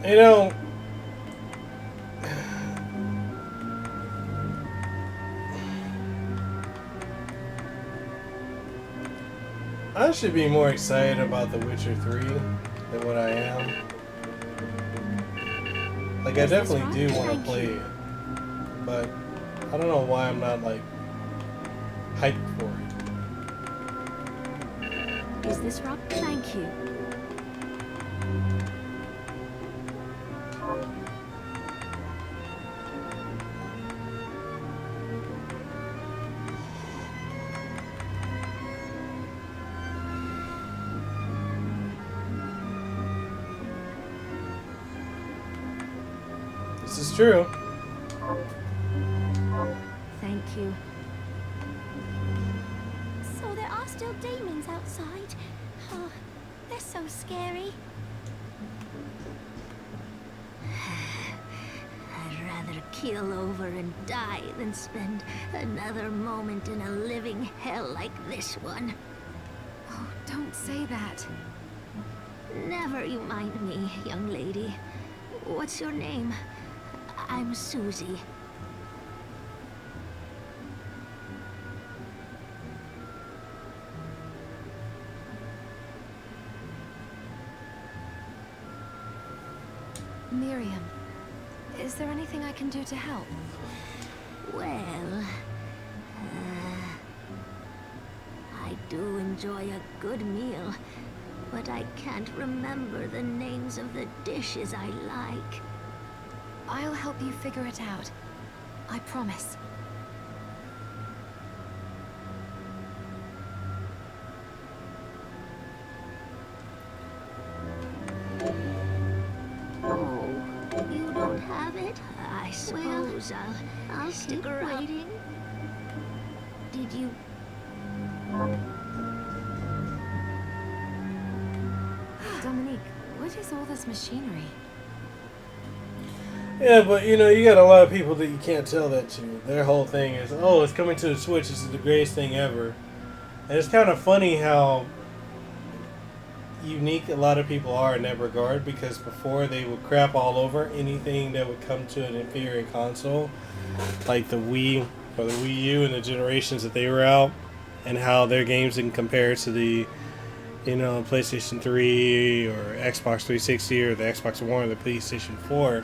You know, I should be more excited about The Witcher 3 than what I am. Like, I definitely do want to play it, but I don't know why I'm not, like, hyped for it. Is this Rob? Thank you. This is true. Thank you. So there are still demons outside. Oh, they're so scary. I'd rather keel over and die than spend another moment in a living hell like this one. Oh, don't say that. Never you mind me, young lady. What's your name? I'm Susie. Miriam, is there anything I can do to help? Well, I do enjoy a good meal, but I can't remember the names of the dishes I like. I'll help you figure it out. I promise. Oh, you don't have it? I suppose I'll stick around. Waiting. Did you? Dominique, what is all this machinery? Yeah, but you know, you got a lot of people that you can't tell that to. Their whole thing is, oh, it's coming to the Switch. This is the greatest thing ever. And it's kind of funny how unique a lot of people are in that regard, because before they would crap all over anything that would come to an inferior console, like the Wii or the Wii U and the generations that they were out, and how their games didn't compare to the, you know, PlayStation 3 or Xbox 360 or the Xbox One or the PlayStation 4.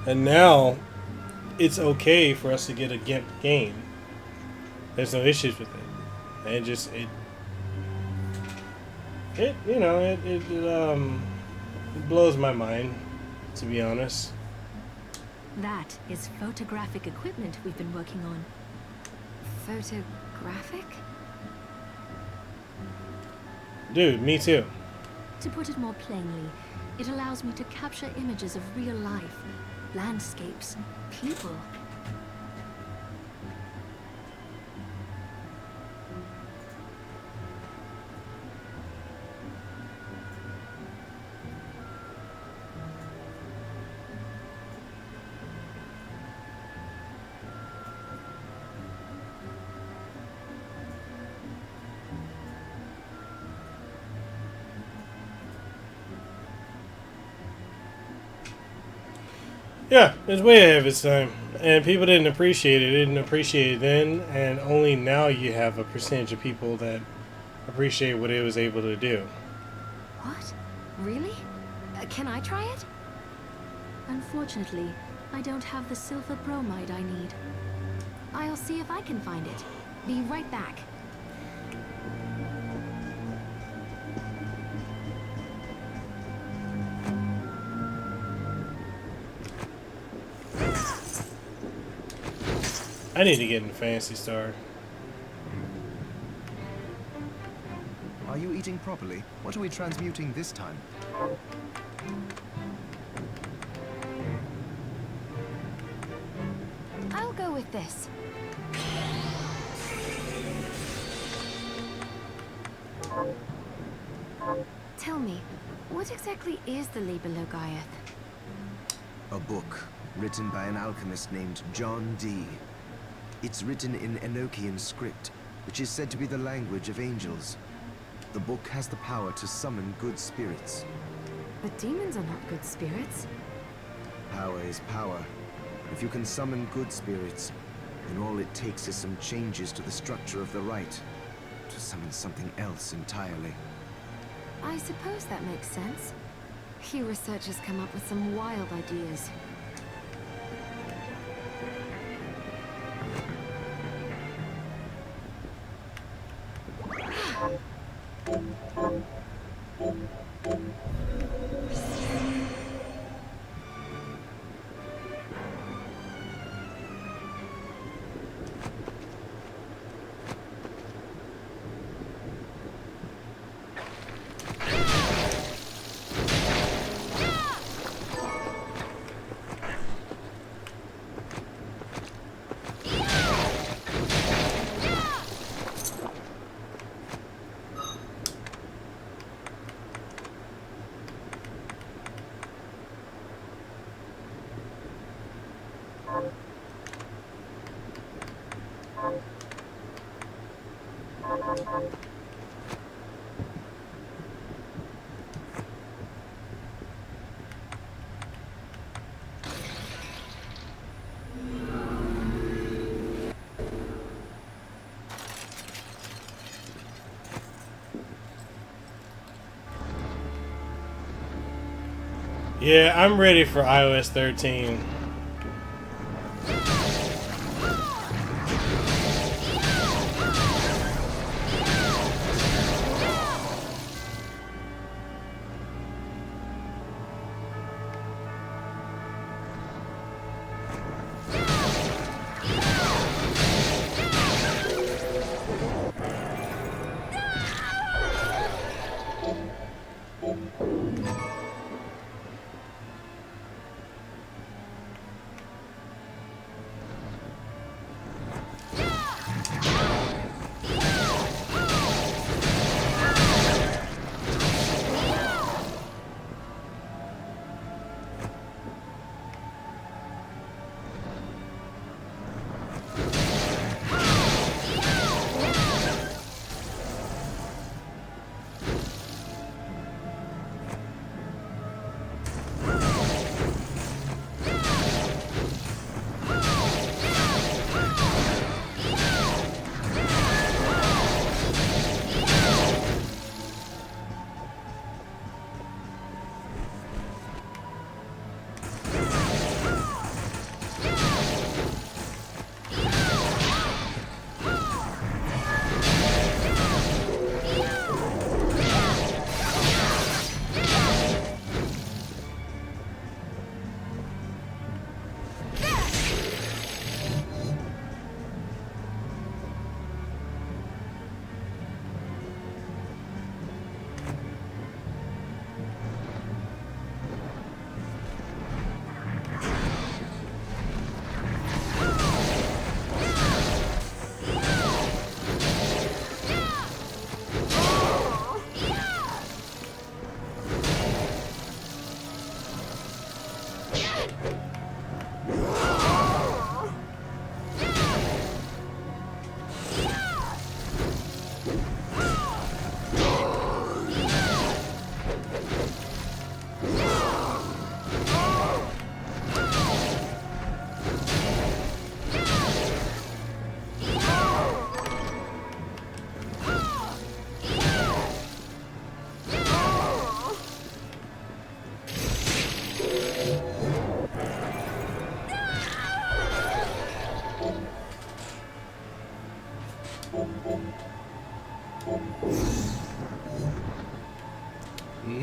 And now it's okay for us to get a GIMP game. There's no issues with it. And just it blows my mind, to be honest. That is photographic equipment we've been working on. Photographic? Dude, me too. To put it more plainly, it allows me to capture images of real life, landscapes, people. Yeah, it's way ahead of its time. And people didn't appreciate it. Didn't appreciate it then. And only now you have a percentage of people that appreciate what it was able to do. What? Really? Can I try it? Unfortunately, I don't have the silver bromide I need. I'll see if I can find it. Be right back. I need to get in Fantasy Star. Are you eating properly? What are we transmuting this time? I'll go with this. Tell me, what exactly is the Liber Logaeth? A book written by an alchemist named John Dee. It's written in Enochian script, which is said to be the language of angels. The book has the power to summon good spirits. But demons are not good spirits. Power is power. If you can summon good spirits, then all it takes is some changes to the structure of the rite to summon something else entirely. I suppose that makes sense. You researchers come up with some wild ideas. Yeah, I'm ready for iOS 13.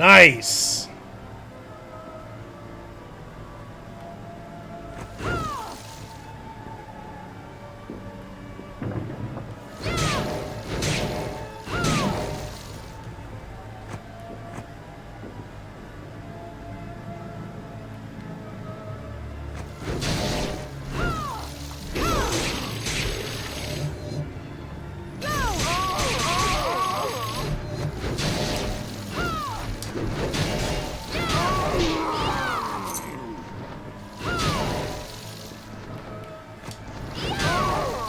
Nice.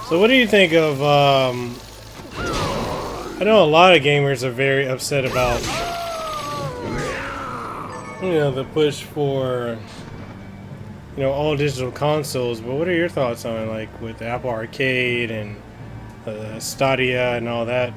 So what do you think of, I know a lot of gamers are very upset about, you know, the push for, you know, all digital consoles, but what are your thoughts on it, like with Apple Arcade and Stadia and all that?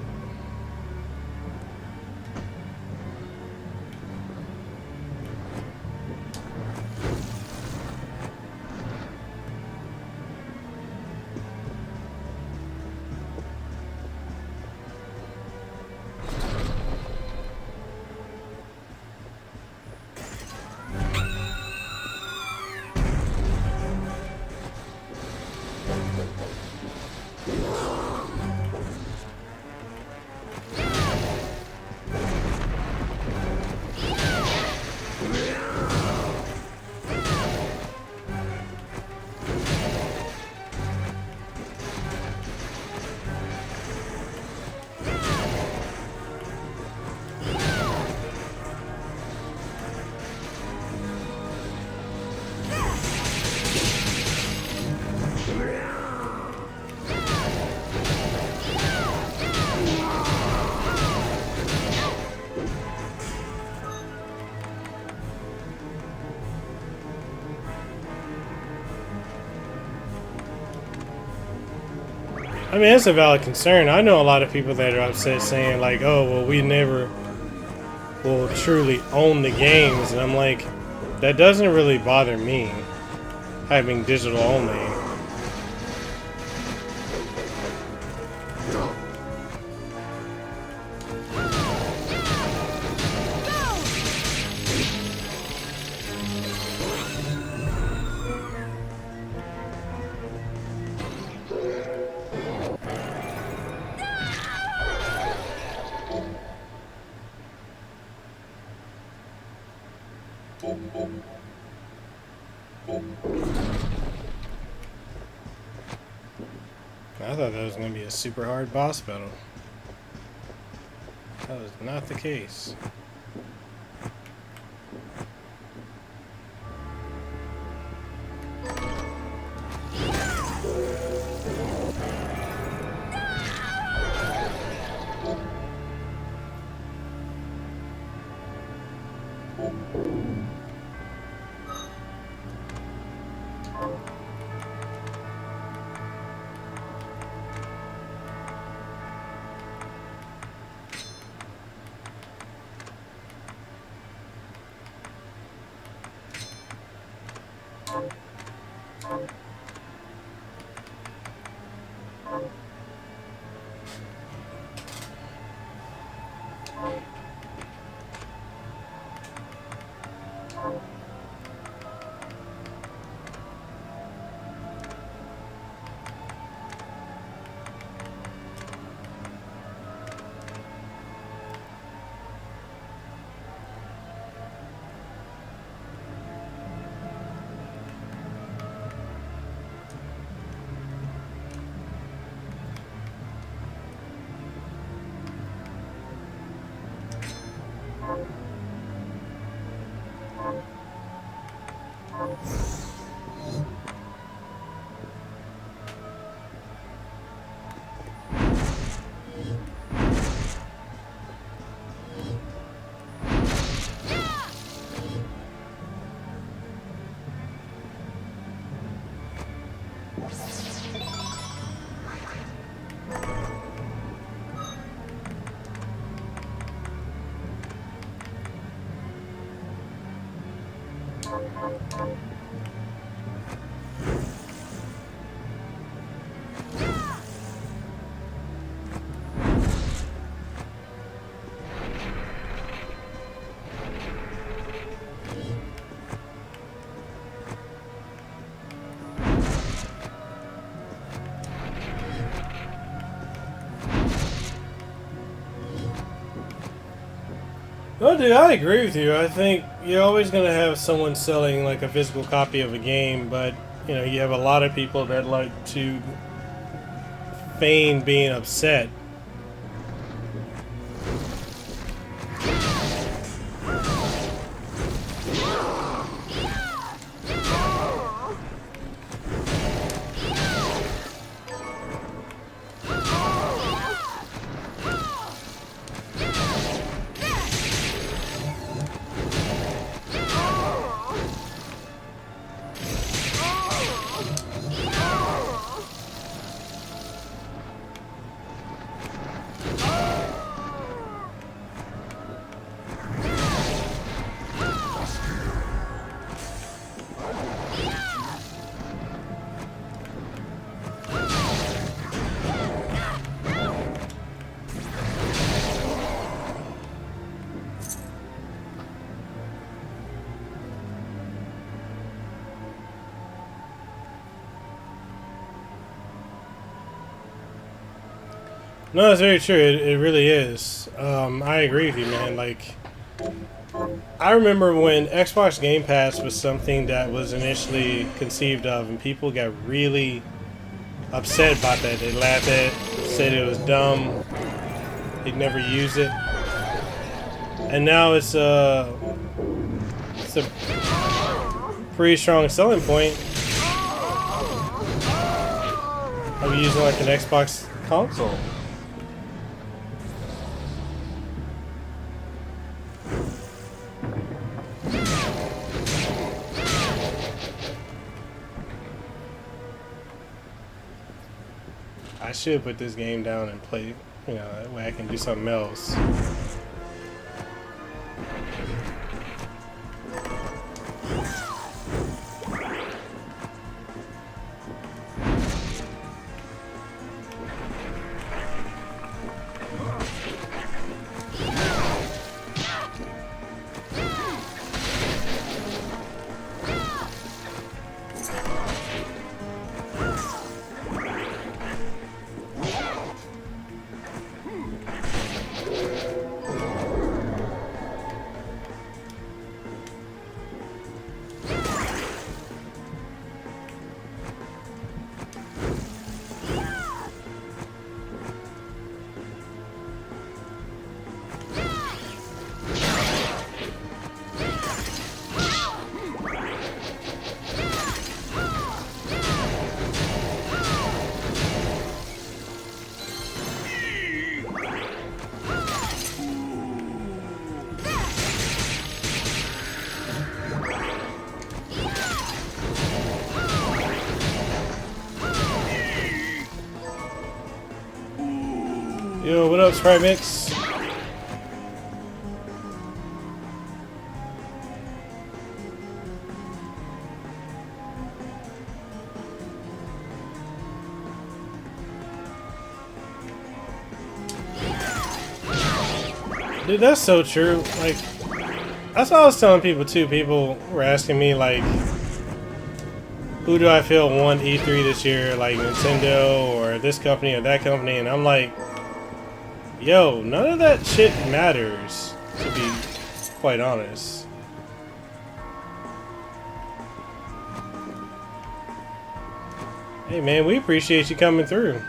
I mean, it's a valid concern. I know a lot of people that are upset saying like, oh, well, we never will truly own the games. And I'm like, that doesn't really bother me, having digital only. I thought that was going to be a super hard boss battle. That was not the case. Well, dude, I agree with you. I think you're always going to have someone selling like a physical copy of a game, but you know, you have a lot of people that like to feign being upset. No, it's very true. It really is. I agree with you, man. Like, I remember when Xbox Game Pass was something that was initially conceived of, and people got really upset about that. They laughed at it, said it was dumb, they'd never use it. And now it's a pretty strong selling point of using like an Xbox console. I should put this game down and play, you know, that way I can do something else. Yo, what up, Sprite Mix? Dude, that's so true. Like, that's what I was telling people too. People were asking me like, who do I feel won E3 this year? Like Nintendo or this company or that company? And I'm like, yo, none of that shit matters, to be quite honest. Hey man, we appreciate you coming through.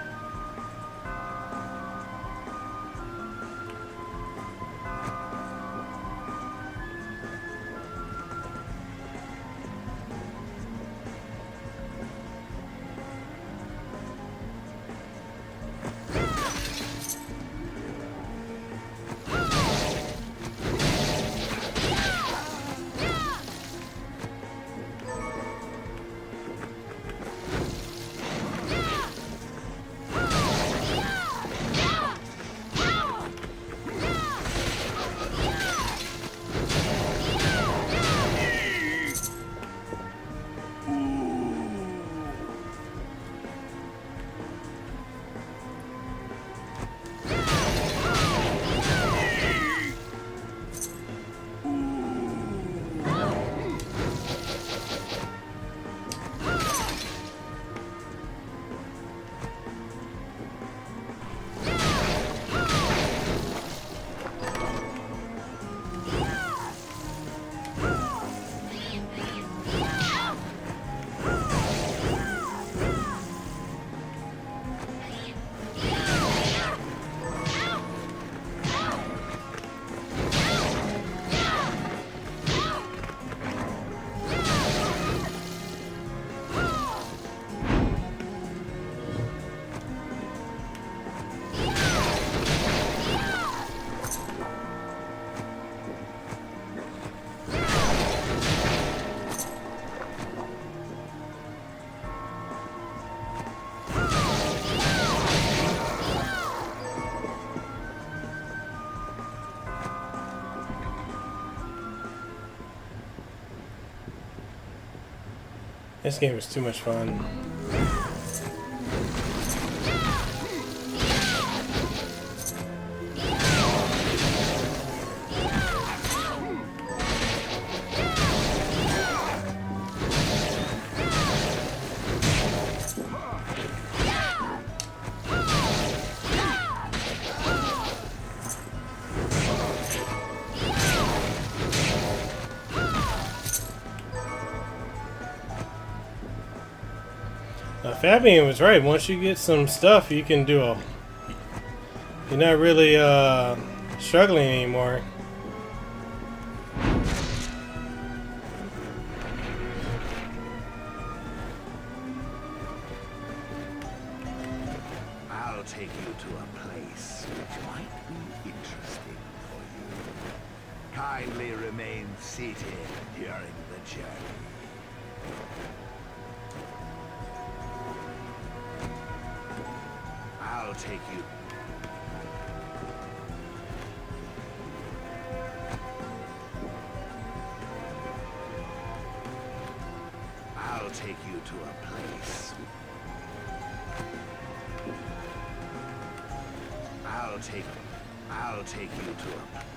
This game is too much fun. Fabian was right. Once you get some stuff, you can do a... You're not really struggling anymore. I'll take you to a place which might be interesting for you. Kindly remain seated during the journey. I'll take you. I'll take you to a place. I'll take you to a...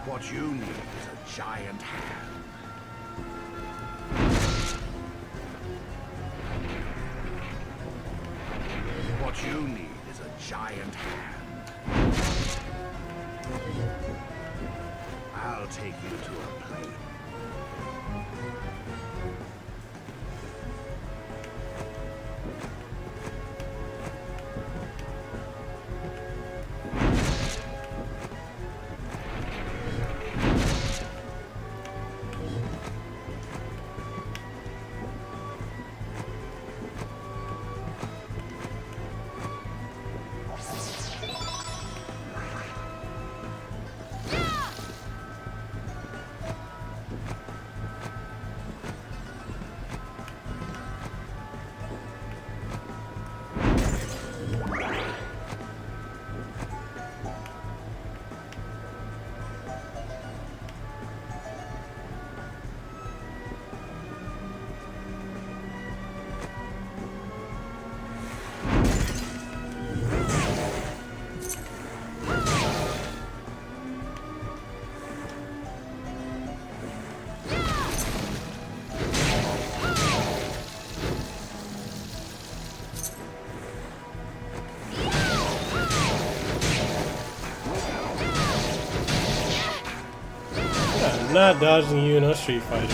What you need is a giant hand. What you need is a giant hand. I'll take you to a place. I'm not dodging you in a Street Fighter.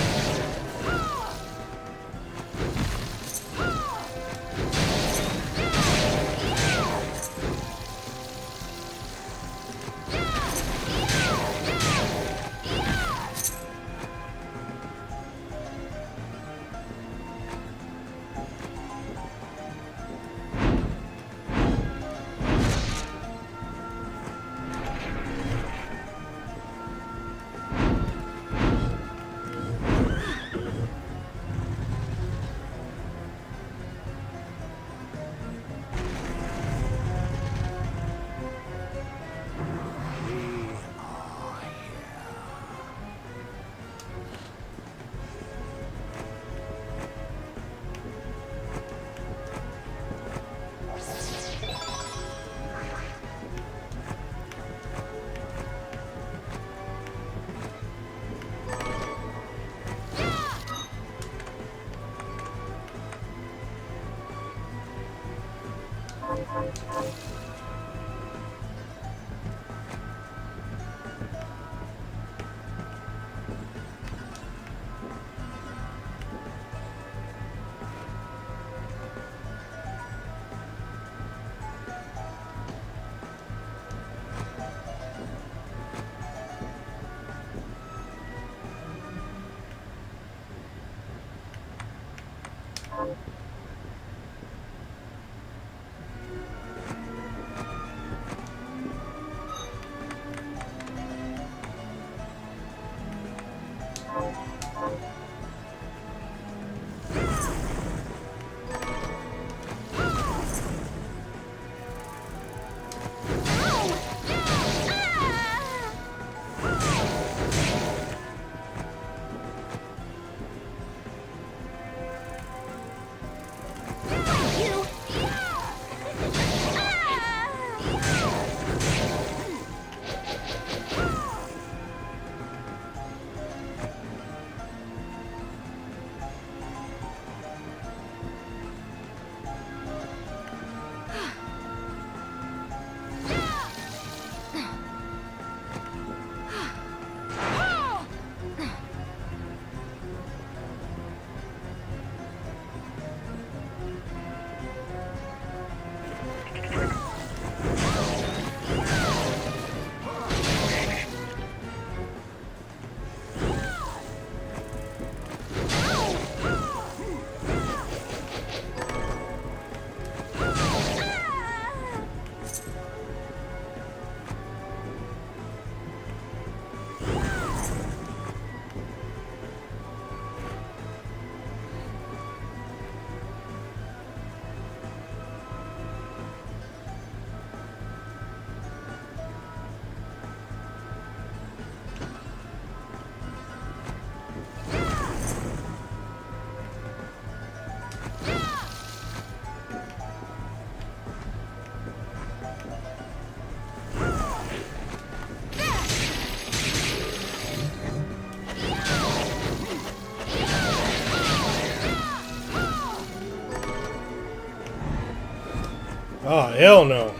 Oh, hell no.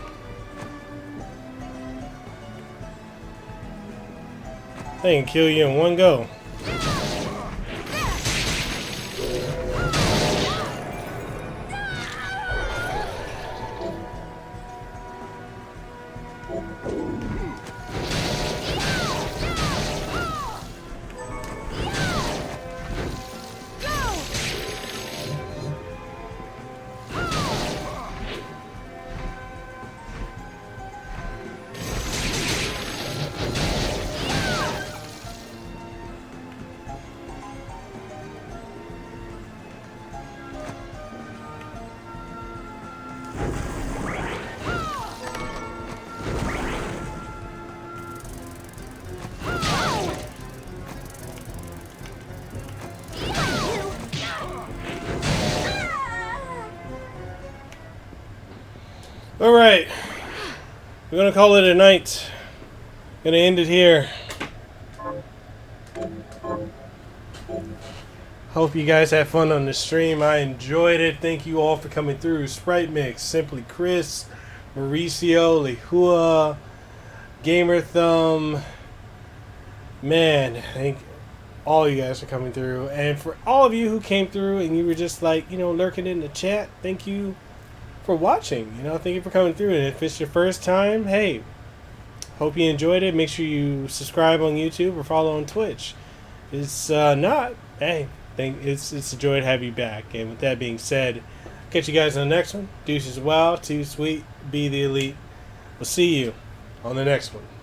They can kill you in one go. Alright, we're gonna call it a night. Gonna end it here. Hope you guys had fun on the stream. I enjoyed it. Thank you all for coming through. Sprite Mix, Simply Chris, Mauricio, Lehua, Gamer Thumb. Man, thank all you guys for coming through. And for all of you who came through and you were just like, you know, lurking in the chat, thank you for watching. You know, thank you for coming through. And if it's your first time, hey, hope you enjoyed it. Make sure you subscribe on YouTube or follow on Twitch. If it's not, hey, it's a joy to have you back. And with that being said, catch you guys on the next one. Deuces well, too sweet, be the elite. We'll see you on the next one.